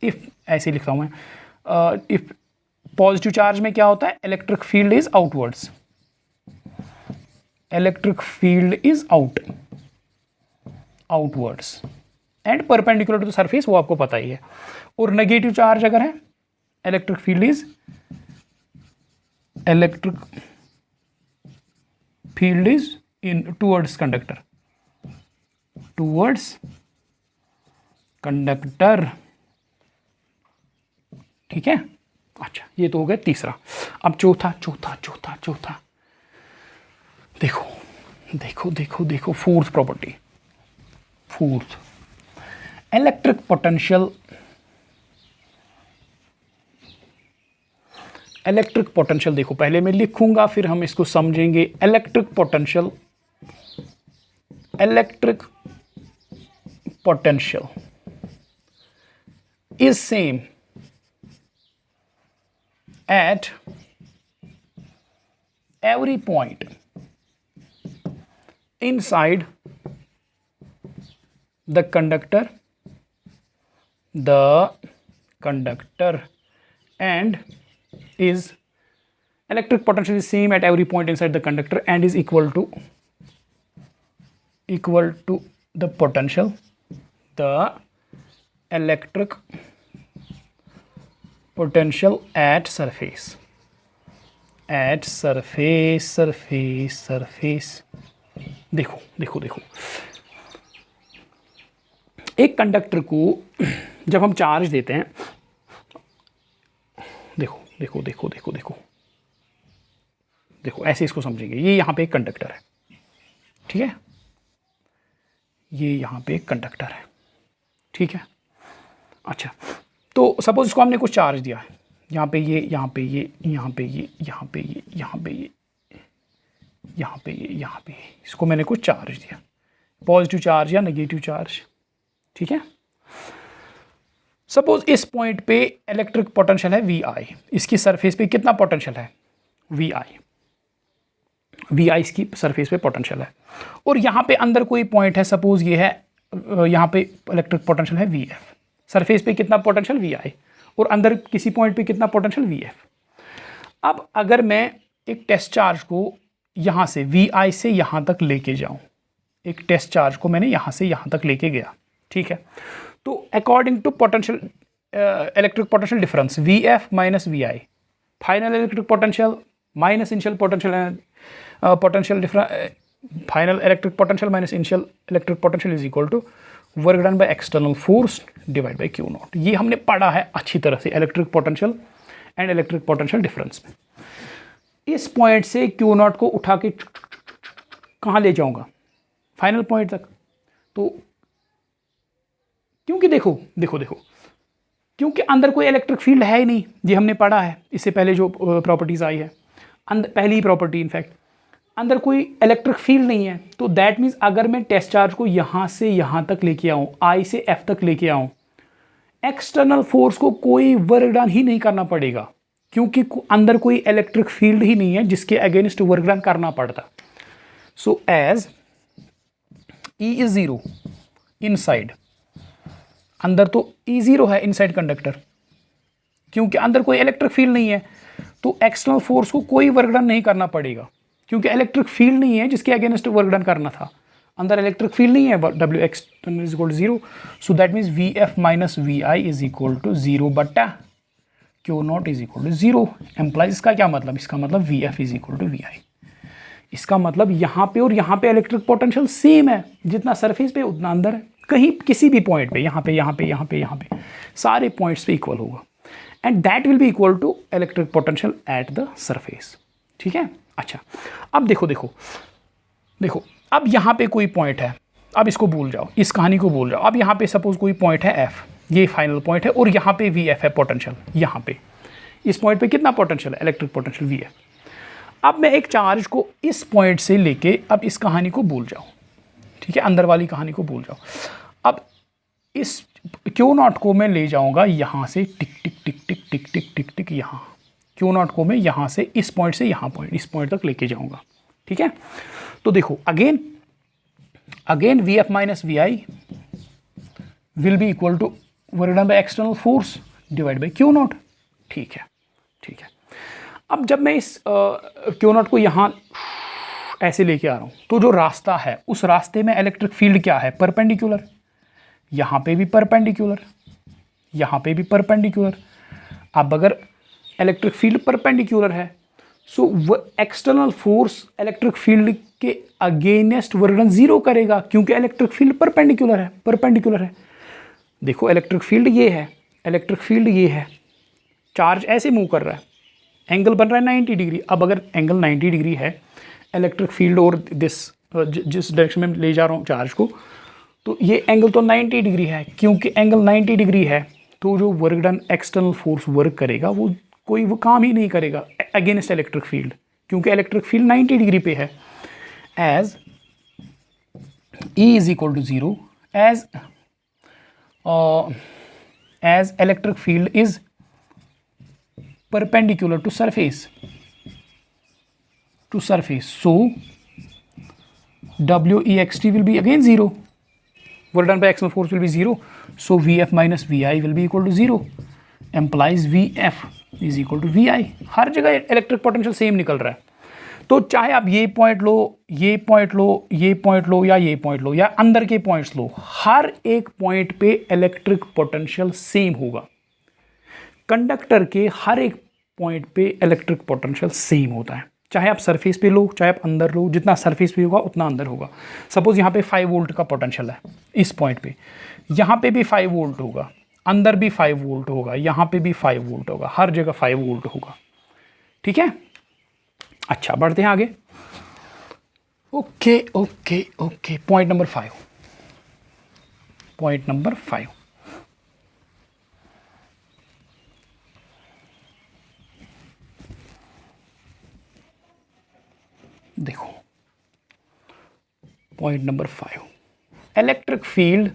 इफ ऐसे लिखता हूँ मैं, इफ पॉजिटिव चार्ज में क्या होता है, electric field is outwards, electric field is outwards and perpendicular to the surface, वो आपको पता ही है। और नेगेटिव चार्ज अगर है, electric field is in towards conductor, towards conductor, ठीक है। अच्छा, ये तो हो गया तीसरा। अब चौथा, देखो देखो देखो देखो, fourth property, fourth electric potential. Electric potential देखो, पहले मैं लिखूंगा फिर हम इसको समझेंगे। Electric potential, electric potential is same at every point inside the conductor and is electric potential is same at every point inside the conductor and is equal to the potential, the electric potential at surface, surface। देखो देखो देखो, एक conductor को जब हम charge देते हैं, देखो देखो देखो देखो देखो देखो, ऐसे इसको समझेंगे। ये यहाँ पे एक कंडक्टर है, ठीक है, ये यहाँ पे एक कंडक्टर है, ठीक है। अच्छा, तो सपोज इसको हमने कुछ चार्ज दिया है, यहाँ पे ये, यहाँ पे ये, यहाँ पे ये, यहाँ पे ये, यहाँ पे ये, यहाँ पे ये, यहाँ पे ये, इसको मैंने कुछ चार्ज दिया, पॉजिटिव चार्ज या नेगेटिव चार्ज, ठीक है। सपोज इस पॉइंट पे इलेक्ट्रिक पोटेंशियल है VI, इसकी सरफेस पे कितना पोटेंशियल है, VI इसकी सरफेस पे पोटेंशियल है। और यहाँ पे अंदर कोई पॉइंट है, सपोज ये है, यहाँ पे इलेक्ट्रिक पोटेंशियल है VF, सरफेस पे कितना पोटेंशियल VI, और अंदर किसी पॉइंट पे कितना पोटेंशियल VF। अब अगर मैं एक टेस्ट चार्ज को यहाँ से VI से यहाँ तक लेके जाऊँ, एक टेस्ट चार्ज को मैंने यहाँ से यहाँ तक लेके गया, ठीक है, तो according to potential electric potential difference VF minus VI, final electric potential minus initial potential difference, final electric potential minus initial electric potential is equal to work done by external force divide by Q naught. ये हमने पढ़ा है अच्छी तरह से electric potential and electric potential difference में। इस point से Q नॉट को उठा के कहाँ ले जाऊंगा, फाइनल पॉइंट तक। तो क्योंकि देखो देखो देखो, क्योंकि अंदर कोई इलेक्ट्रिक फील्ड है ही नहीं, ये हमने पढ़ा है इससे पहले जो प्रॉपर्टीज आई है, अंदर पहली प्रॉपर्टी इनफैक्ट, अंदर कोई इलेक्ट्रिक फील्ड नहीं है। तो दैट मीन्स अगर मैं टेस्ट चार्ज को यहाँ से यहाँ तक लेके आऊँ, I से F तक लेके आऊँ, एक्सटर्नल फोर्स को कोई वर्क डन ही नहीं करना पड़ेगा, क्योंकि अंदर कोई इलेक्ट्रिक फील्ड ही नहीं है जिसके अगेंस्ट वर्क डन करना पड़ता। So as E is zero inside, अंदर तो E ज़ीरो है इनसाइड कंडक्टर, क्योंकि अंदर कोई इलेक्ट्रिक फील्ड नहीं है, तो एक्सटर्नल फोर्स को कोई वर्क डन नहीं करना पड़ेगा, क्योंकि इलेक्ट्रिक फील्ड नहीं है जिसके अगेंस्ट वर्क डन करना था। अंदर इलेक्ट्रिक फील्ड नहीं है, W external is equal to 0, so that means V F minus V I is equal to 0 बट्टा Q naught is equal to 0। Implies इसका क्या मतलब, इसका मतलब V F is equal to V I. इसका मतलब यहाँ पे और यहाँ पे इलेक्ट्रिक पोटेंशियल सेम है, जितना सरफेस पे उतना अंदर है। कहीं किसी भी पॉइंट पे, यहाँ पे यहाँ पे यहाँ पे यहाँ पे सारे पॉइंट्स पे इक्वल होगा, and that will be equal to electric potential at the surface. ठीक है। अच्छा, अब देखो देखो देखो, अब यहाँ पे कोई पॉइंट है, अब इसको भूल जाओ, इस कहानी को भूल जाओ। अब यहाँ पे सपोज कोई पॉइंट है एफ, ये फाइनल पॉइंट है, और यहाँ पे वी एफ है पोटेंशियल। यहाँ पे इस पॉइंट पे कितना पोटेंशियल है, इलेक्ट्रिक पोटेंशियल वी एफ। अब मैं एक चार्ज को इस पॉइंट से लेके अब इस कहानी को भूल जाओ, ठीक है, अंदर वाली कहानी को भूल जाओ। अब इस क्यू नॉट को मैं ले जाऊंगा यहाँ से टिक टिक टिक टिक टिक टिक टिक टिक यहाँ, क्यू नॉट को मैं यहाँ से इस पॉइंट से यहाँ पॉइंट, इस पॉइंट तक लेके जाऊंगा। ठीक है। तो देखो again V F minus V I will be equal to work done by external force divide by q naught. ठीक है, ठीक है। अब जब मैं इस क्यू नॉट को यहाँ ऐसे लेके आ रहा हूँ, तो जो रास्ता है उस रास्ते में इलेक्ट्रिक फील्ड क्या है, परपेंडिकुलर। यहाँ पे भी परपेंडिकुलर, यहाँ पे भी परपेंडिकुलर। अब अगर इलेक्ट्रिक फील्ड परपेंडिकुलर है, सो वो एक्सटर्नल फोर्स इलेक्ट्रिक फील्ड के अगेंस्ट वर्क 0 करेगा, क्योंकि इलेक्ट्रिक फील्ड परपेंडिकुलर है। देखो इलेक्ट्रिक फील्ड ये है, इलेक्ट्रिक फील्ड ये है, चार्ज ऐसे मूव कर रहा है, एंगल बन रहा है 90 डिग्री। अब अगर एंगल 90 डिग्री है, इलेक्ट्रिक फील्ड और जिस डायरेक्शन में ले जा रहा हूँ चार्ज को, तो ये एंगल तो 90 डिग्री है। क्योंकि एंगल 90 डिग्री है, तो जो work done external force work करेगा वो काम ही नहीं करेगा अगेंस्ट इलेक्ट्रिक फील्ड, क्योंकि इलेक्ट्रिक फील्ड 90 डिग्री पे है। As E is equal to 0, as electric field is perpendicular to surface, so WEXT will be again 0, work done by external force will be 0, so VF minus VI will be equal to 0, implies VF is equal to VI। हर जगह electric potential same निकल रहा है। तो चाहे आप ये point लो, ये point लो, ये पॉइंट लो, या ये पॉइंट लो, या अंदर के पॉइंट्स लो, हर एक पॉइंट पे इलेक्ट्रिक पोटेंशियल सेम होगा। कंडक्टर के हर एक पॉइंट पे इलेक्ट्रिक पोटेंशियल सेम होता है, चाहे आप सरफेस पे लो, चाहे आप अंदर लो। जितना सरफेस पे होगा उतना अंदर होगा। सपोज यहाँ पे 5 वोल्ट का पोटेंशियल है इस पॉइंट पे, यहाँ पे भी 5 वोल्ट होगा, अंदर भी 5 वोल्ट होगा, यहाँ पे भी 5 वोल्ट होगा, हर जगह 5 वोल्ट होगा। ठीक है। अच्छा, बढ़ते हैं आगे। Okay okay okay, point number 5, point number 5। देखो point number 5, electric field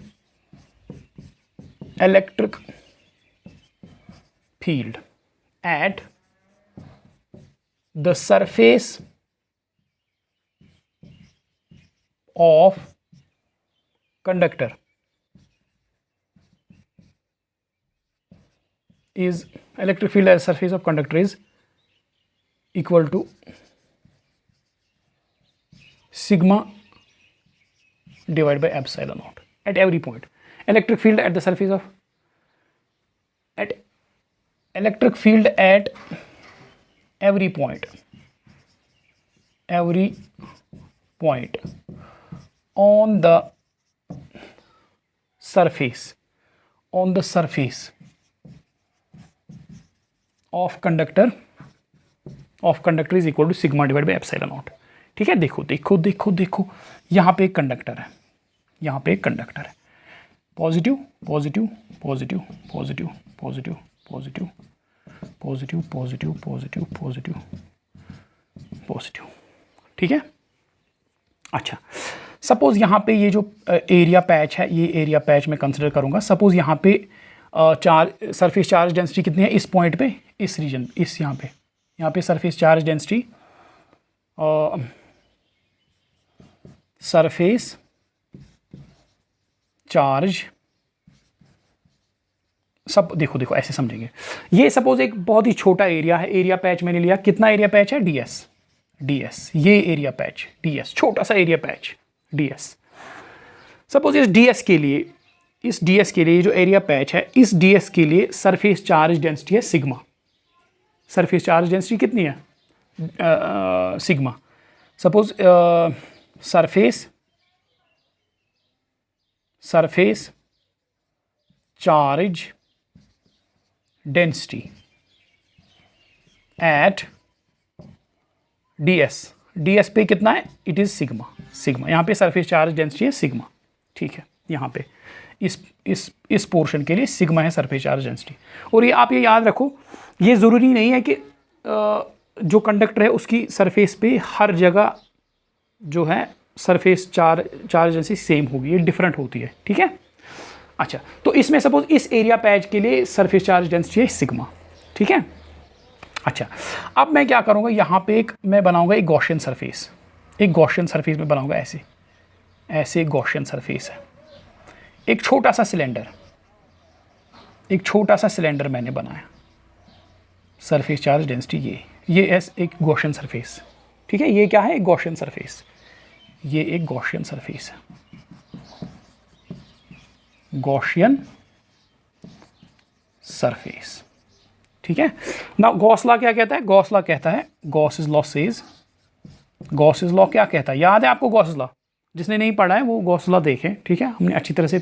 at the surface of conductor is electric field at the surface of conductor is equal to sigma divided by epsilon naught at every point. Electric field at the surface of electric field at every point on the surface of conductor is equal to sigma divided by epsilon naught. ठीक है। देखो देखो देखो देखो, यहाँ पे एक conductor है, यहाँ पे एक कंडक्टर है, positive positive positive positive positive positive positive positive positive positive positive. ठीक है। अच्छा, सपोज यहाँ पे ये जो एरिया पैच है, ये एरिया पैच मैं कंसिडर करूँगा। सपोज यहाँ पे सरफेस चार्ज डेंसिटी कितनी है इस पॉइंट पे, इस रीजन, इस यहाँ पे surface charge density, surface charge, सब देखो देखो ऐसे समझेंगे। ये सपोज एक बहुत ही छोटा एरिया है, एरिया पैच मैंने लिया, कितना एरिया पैच है, ds, ये एरिया पैच ds, छोटा सा एरिया पैच ds। सपोज इस ds के लिए, इस ds के लिए जो एरिया पैच है, इस ds के लिए सरफेस चार्ज डेंसिटी है सिग्मा। सरफेस चार्ज डेंसिटी कितनी है? Sigma. Suppose surface charge density at ds पे कितना है? It is sigma. यहाँ पे सरफेस चार्ज डेंसिटी है सिग्मा, ठीक है। यहाँ पे इस पोर्शन के लिए सिग्मा है सरफेस चार्ज डेंसिटी। और ये आप ये याद रखो, ये ज़रूरी नहीं है कि जो कंडक्टर है उसकी सरफेस पे हर जगह जो है सरफेस चार्ज डेंसिटी सेम होगी, ये डिफरेंट होती है, ठीक है। अच्छा, तो इसमें सपोज इस एरिया पैच के लिए सरफेस चार्ज डेंसिटी है सिग्मा, ठीक है। अच्छा, अब मैं क्या करूँगा, यहाँ पे मैं बनाऊँगा एक गॉसियन सरफेस। एक गॉसियन सरफेस में बनाऊँगा ऐसे गॉसियन सरफेस है। एक छोटा सा सिलेंडर मैंने बनाया, सरफेस चार्ज डेंसिटी ये एक गॉसियन सरफेस, ठीक है। ये क्या है? एक गॉसियन सरफेस। ये एक गॉसियन सरफेस है, गॉसियन सरफेस, ठीक है ना। गॉस लॉ क्या कहता है? गॉस लॉ कहता है, गॉसेस लॉ क्या कहता है? याद है आपको गॉसेस लॉ? जिसने नहीं पढ़ा है वो गॉस लॉ देखें, ठीक है। हमने अच्छी तरह से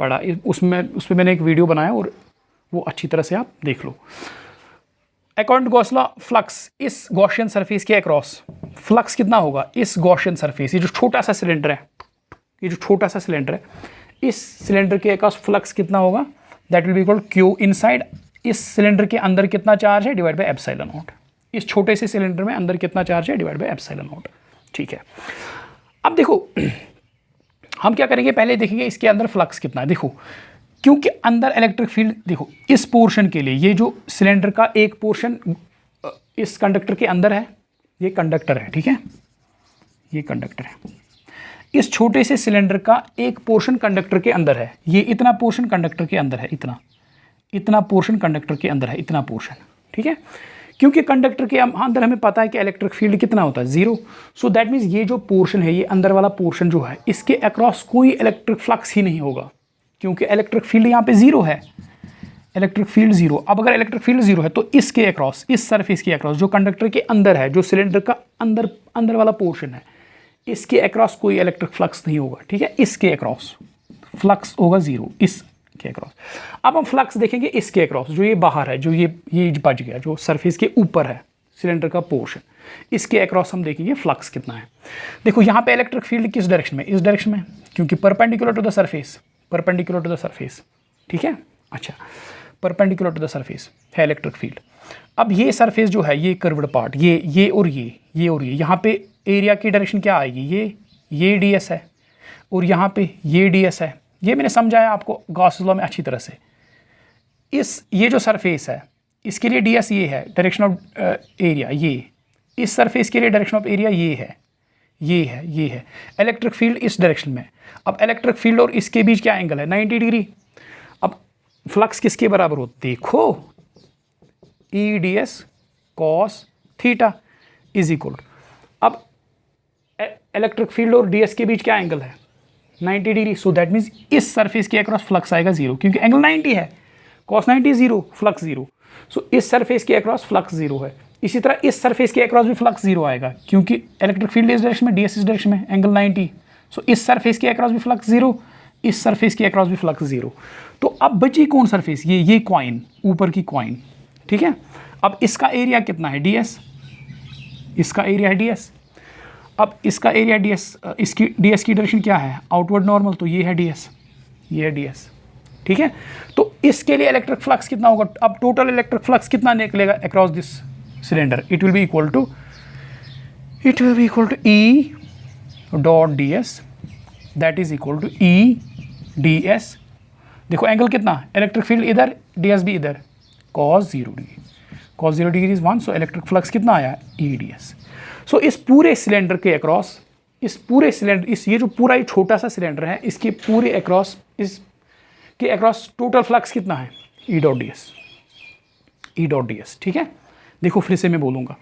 पढ़ा, उस पर मैंने एक वीडियो बनाया और वो अच्छी तरह से आप देख लो। According to Gauss law, flux इस गॉसियन सरफेस के अक्रॉस फ्लक्स कितना होगा? इस गॉसियन सरफेस, ये जो छोटा सा सिलेंडर है, इस सिलेंडर के अक्रॉस फ्लक्स कितना होगा? That will be equal Q inside. इस सिलेंडर के अंदर कितना चार्ज है? Divide by epsilon not. इस छोटे से सिलेंडर में अंदर कितना चार्ज है? डिवाइड बाय एप्सिलॉन नॉट, ठीक है। अब देखो हम क्या करेंगे, पहले देखेंगे इसके अंदर फ्लक्स कितना है। देखो, क्योंकि अंदर इलेक्ट्रिक फील्ड, देखो इस पोर्शन के लिए, ये जो सिलेंडर का एक पोर्शन इस कंडक्टर के अंदर है, ये कंडक्टर है, ठीक है, ये कंडक्टर है। इस छोटे से सिलेंडर का एक पोर्शन कंडक्टर के अंदर है, ये इतना पोर्शन कंडक्टर के अंदर है, इतना पोर्शन कंडक्टर के अंदर है, इतना पोर्शन, ठीक है। क्योंकि कंडक्टर के अंदर हमें पता है कि इलेक्ट्रिक फील्ड कितना होता है? 0। सो दैट मीन्स ये जो पोर्शन है, ये अंदर वाला पोर्शन जो है, इसके अक्रॉस कोई इलेक्ट्रिक फ्लक्स ही नहीं होगा, क्योंकि इलेक्ट्रिक फील्ड यहाँ पे 0 है। Electric field 0। अब अगर इलेक्ट्रिक फील्ड 0 है तो इसके अक्रॉस, इस सरफेस के अक्रॉस, जो कंडक्टर के अंदर है, जो सिलेंडर का अंदर वाला पोर्शन है, इसके अक्रॉस कोई इलेक्ट्रिक फ्लक्स नहीं होगा, ठीक है। इसके अक्रॉस फ्लक्स होगा 0, इसके अक्रॉस। अब हम फ्लक्स देखेंगे इसके अक्रॉस, जो ये बाहर है, जो ये बच गया, जो सरफेस के ऊपर है सिलेंडर का पोर्शन, इसके अक्रॉस हम देखेंगे फ्लक्स कितना है। देखो यहाँ पे इलेक्ट्रिक फील्ड किस डायरेक्शन में? इस डायरेक्शन में, क्योंकि परपेंडिकुलर टू द सरफेस, ठीक है। अच्छा, परपेंडिकुलर टू द सरफेस है इलेक्ट्रिक फील्ड। अब ये सरफेस जो है, ये कर्व्ड पार्ट, ये और ये, यहाँ पे एरिया की डायरेक्शन क्या आएगी? ये ds है और यहाँ पे ये ds है। ये मैंने समझाया आपको गॉस लॉ में अच्छी तरह से। ये जो सरफेस है, इसके लिए ds ये है, डायरेक्शन ऑफ एरिया, ये इस सरफेस के लिए डायरेक्शन ऑफ एरिया ये है। इलेक्ट्रिक फील्ड इस डायरेक्शन में। अब इलेक्ट्रिक फील्ड और इसके बीच क्या एंगल है? 90 डिग्री। अब फ्लक्स किसके बराबर हो? देखो, E D S cos theta is equal. अब इलेक्ट्रिक फील्ड और ds के बीच क्या एंगल है? 90 डिग्री। सो दैट मीन्स इस सरफेस के अक्रॉस फ्लक्स आएगा 0, क्योंकि एंगल 90 है, cos 90 0, फ्लक्स 0। सो इस सरफेस के अक्रॉस फ्लक्स 0 है। इसी तरह इस सरफेस के अक्रॉस भी फ्लक्स 0 आएगा, क्योंकि इलेक्ट्रिक फील्ड इस डायरेक्शन में, ds इस डायरेक्शन में, एंगल 90। सो इस सरफेस के अक्रॉस भी फ्लक्स 0, इस सरफेस के अक्रॉस भी फ्लक्स 0। तो अब बची कौन सरफेस? ये कॉइन, ऊपर की कॉइन, ठीक है। अब इसका एरिया कितना है? ds, इसका एरिया है ds। अब इसका एरिया ds, इसकी ds की डायरेक्शन क्या है? आउटवर्ड नॉर्मल, तो ये है ds, ठीक है। तो इसके लिए इलेक्ट्रिक फ्लक्स कितना होगा? अब टोटल इलेक्ट्रिक फ्लक्स कितना निकलेगा across this cylinder? It will be equal to E dot ds, that is equal to E ds। देखो एंगल कितना? इलेक्ट्रिक फील्ड इधर, ds भी इधर, cos 0 degree. cos 0 degree is 1, so electric flux कितना आया? E ds। सो इस पूरे cylinder के अक्रॉस, ये जो पूरा ये छोटा सा सिलेंडर है, इसके पूरे अक्रॉस, इसके अक्रॉस टोटल फ्लक्स कितना है? E डॉट ds, ठीक है। देखो फिर से मैं बोलूँगा,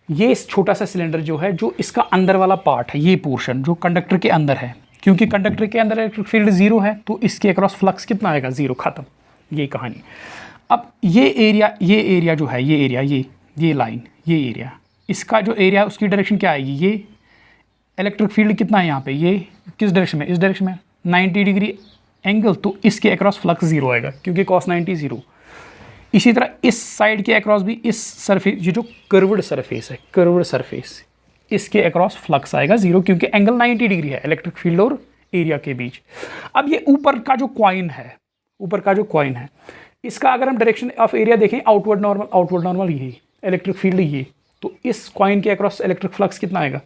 ये छोटा सा सिलेंडर जो है, जो इसका अंदर वाला पार्ट है, ये पोर्शन जो कंडक्टर के अंदर है, क्योंकि कंडक्टर के अंदर इलेक्ट्रिक फील्ड जीरो है तो इसके अक्रॉस फ्लक्स कितना आएगा, जीरो, खत्म, ये कहानी। अब ये एरिया जो है, ये एरिया, ये लाइन, ये एरिया, इसका जो एरिया उसकी डायरेक्शन क्या आएगी, ये इलेक्ट्रिक फील्ड कितना है यहाँ पे, ये किस डायरेक्शन में, इस डायरेक्शन में 90 डिग्री एंगल, तो इसके अक्रॉस फ्लक्स जीरो आएगा क्योंकि cos 90 जीरो। इसी तरह इस साइड के अक्रॉस भी, इस सरफेस, ये जो कर्व्ड सरफेस है, कर्व्ड सरफेस, इसके अक्रॉस फ्लक्स आएगा जीरो क्योंकि एंगल 90 डिग्री है इलेक्ट्रिक फील्ड और एरिया के बीच। अब ये ऊपर का जो कॉइन है, ऊपर का जो कॉइन है, इसका अगर हम डायरेक्शन ऑफ एरिया देखें, आउटवर्ड नॉर्मल ये इलेक्ट्रिक फील्ड ये, तो इस कॉइन के अक्रॉस इलेक्ट्रिक फ्लक्स कितना आएगा,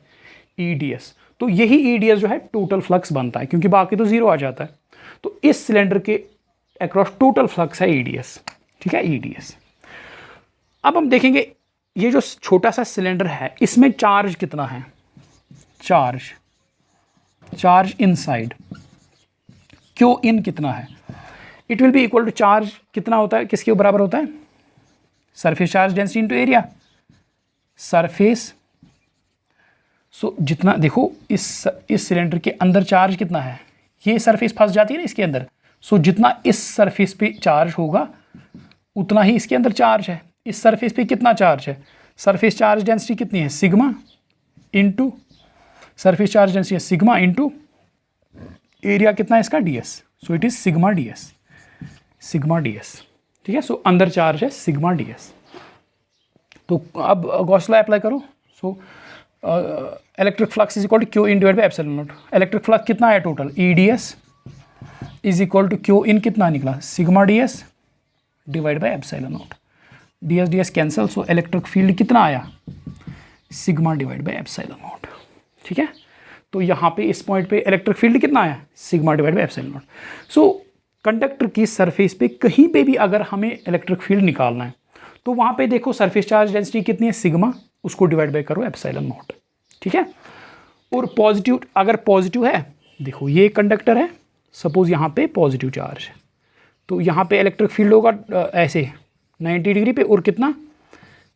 EDS। तो यही EDS जो है टोटल फ्लक्स बनता है क्योंकि बाकी तो जीरो आ जाता है। तो इस सिलेंडर के अक्रॉस टोटल फ्लक्स है EDS, ठीक है, EDS। अब हम देखेंगे ये जो छोटा सा सिलेंडर है इसमें चार्ज कितना है, चार्ज इनसाइड, क्यू इन कितना है, it will be equal to charge कितना होता है, किसके बराबर होता है, surface charge density into area, surface. So जितना देखो इस सिलेंडर के अंदर चार्ज कितना है, ये सरफेस फंस जाती है ना इसके अंदर, सो जितना इस सरफेस पे चार्ज होगा उतना ही इसके अंदर चार्ज है। इस सरफेस पे कितना चार्ज है, सरफेस चार्ज डेंसिटी कितनी है, sigma into surface charge density है सिग्मा इंटू एरिया कितना है इसका, DS। So it is sigma DS, ठीक है। सो अंदर चार्ज है सिग्मा DS। तो अब गॉस लॉ अप्लाई करो। So electric flux is equal to Q in divide by epsilon naught. Electric flux कितना है total, EDS is equal to Q in कितना निकला, sigma DS divide by epsilon naught. DS cancel, so electric field कितना आया, sigma divide by epsilon naught, ठीक है। तो यहाँ पे इस पॉइंट पे इलेक्ट्रिक फील्ड कितना आया, sigma divide by epsilon naught. So conductor की सरफेस पे कहीं पे भी अगर हमें इलेक्ट्रिक फील्ड निकालना है तो वहाँ पे देखो सरफेस चार्ज डेंसिटी कितनी है, सिग्मा, उसको डिवाइड बाई करो एप्सिलॉन नॉट, ठीक है। और पॉजिटिव, अगर पॉजिटिव है, देखो ये कंडक्टर है, सपोज यहाँ पे पॉजिटिव चार्ज है तो यहाँ पे इलेक्ट्रिक फील्ड होगा ऐसे 90 डिग्री पे, और कितना,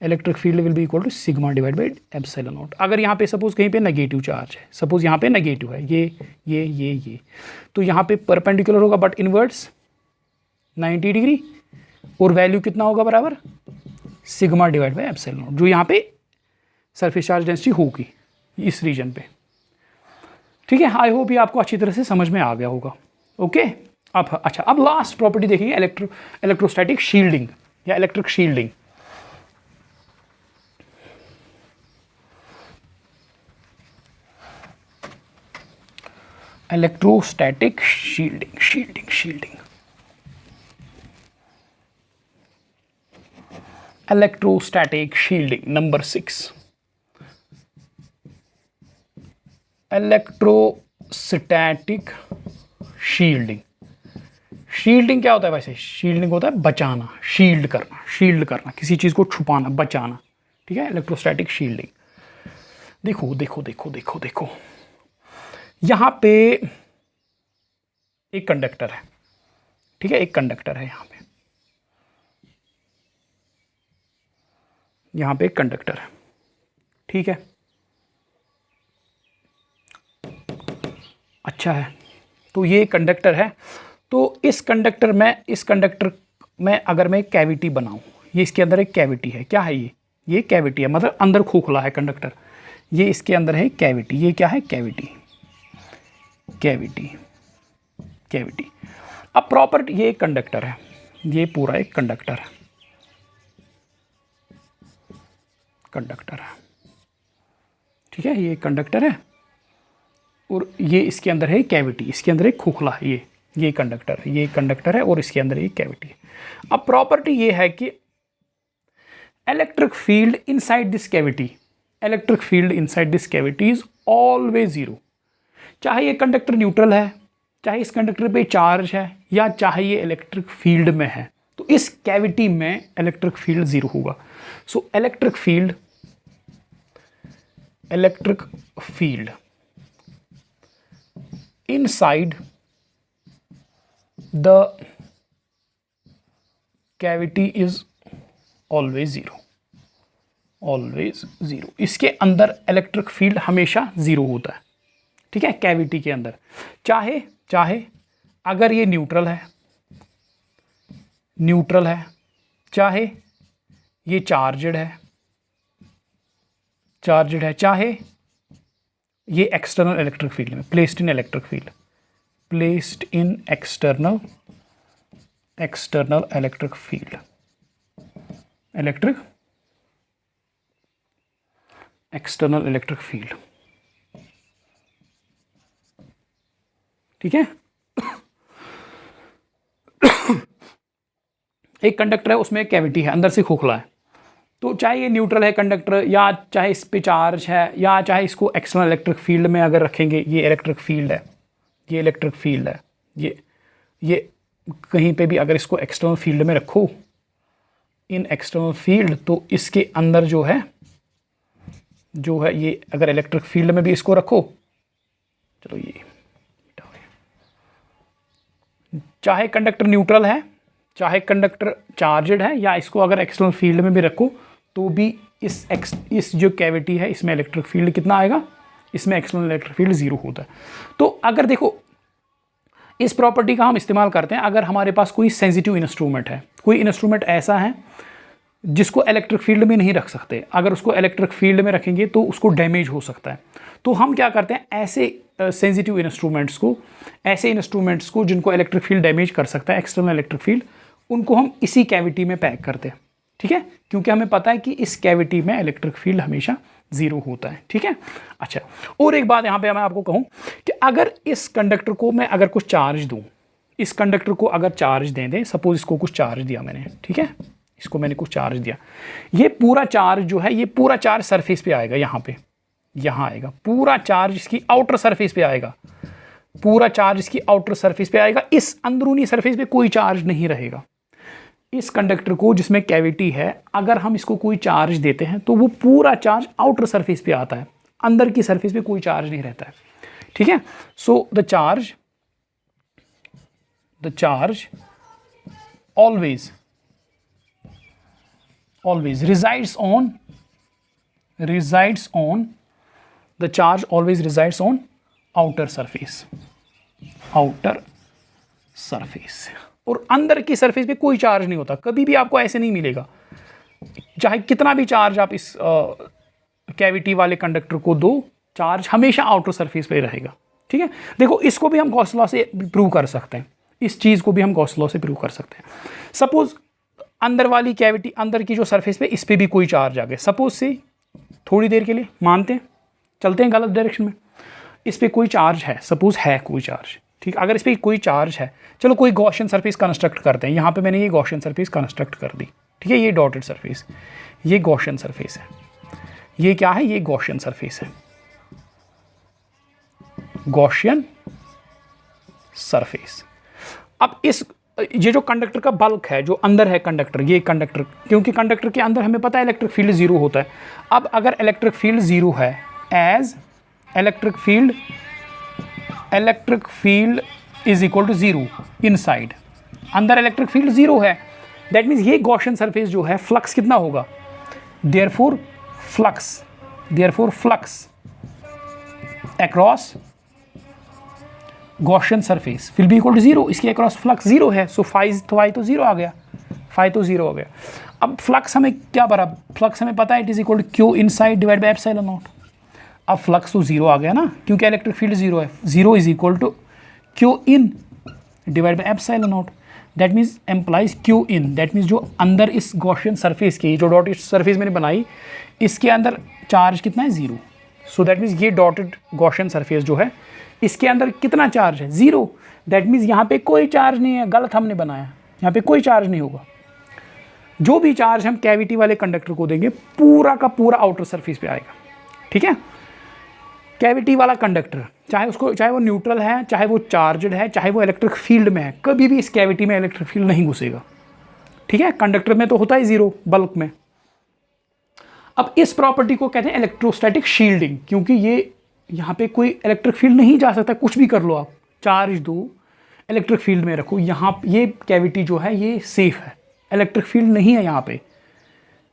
electric field will be equal to sigma divide by epsilon naught. अगर यहाँ पे सपोज कहीं पे नेगेटिव चार्ज है, सपोज यहाँ पे नेगेटिव है, ये तो यहाँ पे परपेंडिकुलर होगा बट इनवर्ड्स 90 डिग्री, और वैल्यू कितना होगा बराबर, sigma divide by epsilon not, जो यहाँ पे सरफेस चार्ज डेंसिटी होगी इस रीजन पे, ठीक है। आई होप ये आपको अच्छी तरह से समझ में आ गया होगा, ओके। अब अच्छा, अब लास्ट प्रॉपर्टी देखेंगे इलेक्ट्रोस्टैटिक शील्डिंग या electric shielding. Electrostatic shielding electrostatic shielding number 6। Electrostatic shielding क्या होता है वैसे, शील्डिंग होता है बचाना, शील्ड करना, किसी चीज़ को छुपाना, बचाना, ठीक है, इलेक्ट्रोस्टैटिक शील्डिंग। देखो यहाँ पे एक कंडक्टर है, ठीक है, एक कंडक्टर है यहाँ पे एक कंडक्टर है, ठीक है, अच्छा है। तो ये कंडक्टर है, तो इस कंडक्टर में अगर मैं कैविटी बनाऊं, ये इसके अंदर एक कैविटी है, क्या है ये कैविटी है, मतलब अंदर खोखला है कंडक्टर, ये इसके अंदर है कैविटी, ये क्या है, कैविटी। अब प्रॉपर्टी, ये एक कंडक्टर है, ये पूरा एक कंडक्टर है, ठीक है, ये कंडक्टर है और ये इसके अंदर है कैविटी, इसके अंदर एक खोखला है, ये कंडक्टर है और इसके अंदर एक कैविटी है। अब प्रॉपर्टी ये है कि electric field inside this cavity is always zero. चाहे ये कंडक्टर न्यूट्रल है, चाहे इस कंडक्टर पे चार्ज है, या चाहे ये इलेक्ट्रिक फील्ड में है, तो इस कैविटी में इलेक्ट्रिक फील्ड जीरो होगा। सो electric field inside the cavity is always zero। इसके अंदर इलेक्ट्रिक फील्ड हमेशा जीरो होता है, ठीक है, कैविटी के अंदर। चाहे चाहे अगर ये न्यूट्रल है, चाहे ये चार्जड है, चाहे ये एक्सटर्नल इलेक्ट्रिक फील्ड में, placed in external electric field, external electric field, ठीक है। एक कंडक्टर है, उसमें एक कैविटी है, अंदर से खोखला है, तो चाहे ये न्यूट्रल है कंडक्टर, या चाहे इस पे चार्ज है, या चाहे इसको एक्सटर्नल इलेक्ट्रिक फील्ड में अगर रखेंगे, ये इलेक्ट्रिक फील्ड है, ये कहीं पे भी अगर इसको एक्सटर्नल फील्ड में रखो, इन एक्सटर्नल फील्ड, तो इसके अंदर जो है ये अगर इलेक्ट्रिक फील्ड में भी इसको रखो, चलो ये चाहे कंडक्टर न्यूट्रल है, चाहे कंडक्टर चार्जड है, या इसको अगर एक्सटर्नल फील्ड में भी रखो, तो भी इस जो कैविटी है इसमें इलेक्ट्रिक फील्ड कितना आएगा, इसमें एक्सटर्नल इलेक्ट्रिक फील्ड 0 होता है। तो अगर देखो इस प्रॉपर्टी का हम इस्तेमाल करते हैं अगर हमारे पास कोई सेंसिटिव इंस्ट्रूमेंट है, कोई इंस्ट्रूमेंट ऐसा है जिसको इलेक्ट्रिक फील्ड में नहीं रख सकते, अगर उसको इलेक्ट्रिक फील्ड में रखेंगे तो उसको डैमेज हो सकता है। तो हम क्या करते हैं, ऐसे सेंसिटिव इंस्ट्रूमेंट्स को जिनको इलेक्ट्रिक फील्ड डैमेज कर सकता है, एक्सटर्नल इलेक्ट्रिक फील्ड, उनको हम इसी कैविटी में पैक करते हैं, ठीक है, क्योंकि हमें पता है कि इस कैविटी में इलेक्ट्रिक फील्ड हमेशा 0 होता है, ठीक है। अच्छा, और एक बात यहाँ पे मैं आपको कहूँ कि अगर इस कंडक्टर को मैं अगर कुछ चार्ज दूँ, इस कंडक्टर को अगर चार्ज दें, सपोज इसको कुछ चार्ज दिया मैंने, ठीक है, इसको मैंने कुछ चार्ज दिया, ये पूरा चार्ज जो है, ये पूरा चार्ज सरफेस पे आएगा, यहाँ आएगा, पूरा चार्ज इसकी आउटर सरफेस पे आएगा, इस अंदरूनी सरफेस पे कोई चार्ज नहीं रहेगा। इस कंडक्टर को जिसमें कैविटी है, अगर हम इसको कोई चार्ज देते हैं तो वो पूरा चार्ज आउटर सरफेस पे आता है, अंदर की सरफेस पे कोई चार्ज नहीं रहता है, ठीक है। So the charge always resides on outer surface, और अंदर की सरफेस पे कोई चार्ज नहीं होता, कभी भी आपको ऐसे नहीं मिलेगा, चाहे कितना भी चार्ज आप इस कैविटी वाले कंडक्टर को दो, चार्ज हमेशा आउटर सरफेस पे रहेगा, ठीक है। देखो इसको भी हम गॉस लॉ से प्रूव कर सकते हैं, इस चीज़ को भी हम गॉस लॉ से प्रूव कर सकते हैं। सपोज अंदर वाली कैविटी, अंदर की जो सरफेस पे, इस पे भी कोई चार्ज आ गया, सपोज से थोड़ी देर के लिए मानते हैं, चलते हैं गलत डायरेक्शन में, इस पे कोई चार्ज है, सपोज है कोई चार्ज, ठीक, अगर इस पे कोई चार्ज है, चलो कोई गॉसियन सरफेस कंस्ट्रक्ट करते हैं, यहाँ पे मैंने ये गॉसियन सरफेस कंस्ट्रक्ट कर दी, ठीक है, ये डॉटेड सरफेस, ये गॉसियन सरफेस है, ये क्या है, ये गॉसियन सरफेस है, गॉसियन सरफेस। अब ये जो कंडक्टर का बल्क है, जो अंदर है कंडक्टर, ये कंडक्टर, क्योंकि कंडक्टर के अंदर हमें पता है इलेक्ट्रिक फील्ड 0 होता है। अब अगर इलेक्ट्रिक फील्ड 0 है, as electric field is equal to 0 inside, अंदर इलेक्ट्रिक फील्ड 0 है, दैट मीन्स ये गॉसियन सरफेस जो है, फ्लक्स कितना होगा, therefore flux across Gaussian surface will be equal to 0, इसके अक्रॉस फ्लक्स 0 है, सो फाई तो 0 आ गया, अब फ्लक्स हमें क्या भरा, फ्लक्स हमें पता है it is equal to q inside divide by epsilon naught. अब फ्लक्स तो 0 आ गया ना, क्योंकि इलेक्ट्रिक फील्ड 0 है, 0 is equal to Q in divide by epsilon naught, that means implies q in, that means जो अंदर इस गॉसियन सरफेस की, जो डॉटेड सरफेस मैंने बनाई, इसके अंदर चार्ज कितना है, 0, सो दैट मीन्स ये डॉटेड गॉसियन सरफेस जो है, इसके अंदर कितना चार्ज है, 0, दैट मीन्स यहाँ पे कोई चार्ज नहीं है, गलत हमने बनाया, यहाँ पे कोई चार्ज नहीं होगा। जो भी चार्ज हम कैविटी वाले कंडक्टर को देंगे, पूरा का पूरा आउटर सरफेस पे आएगा, ठीक है। कैविटी वाला कंडक्टर, चाहे वो न्यूट्रल है, चाहे वो चार्जड है, चाहे वो इलेक्ट्रिक फील्ड में है, कभी भी इस कैविटी में इलेक्ट्रिक फील्ड नहीं घुसेगा, ठीक है। कंडक्टर में तो होता है 0 बल्क में। अब इस प्रॉपर्टी को कहते हैं इलेक्ट्रोस्टैटिक शील्डिंग, क्योंकि ये यहाँ पे कोई इलेक्ट्रिक फील्ड नहीं जा सकता, कुछ भी कर लो आप, चार्ज दो, इलेक्ट्रिक फील्ड में रखो, यहाँ ये कैविटी जो है ये सेफ है, इलेक्ट्रिक फील्ड नहीं है यहाँ पे,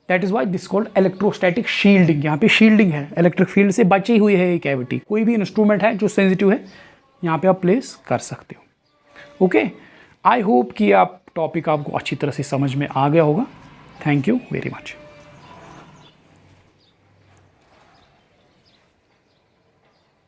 that is why this called electrostatic shielding. यहाँ पे शील्डिंग है, इलेक्ट्रिक फील्ड से बची हुई है ये कैविटी। कोई भी इंस्ट्रूमेंट है जो सेंसिटिव है यहाँ पे आप प्लेस कर सकते हो। ओके, आई होप कि आप टॉपिक आपको अच्छी तरह से समझ में आ गया होगा। Thank you very much.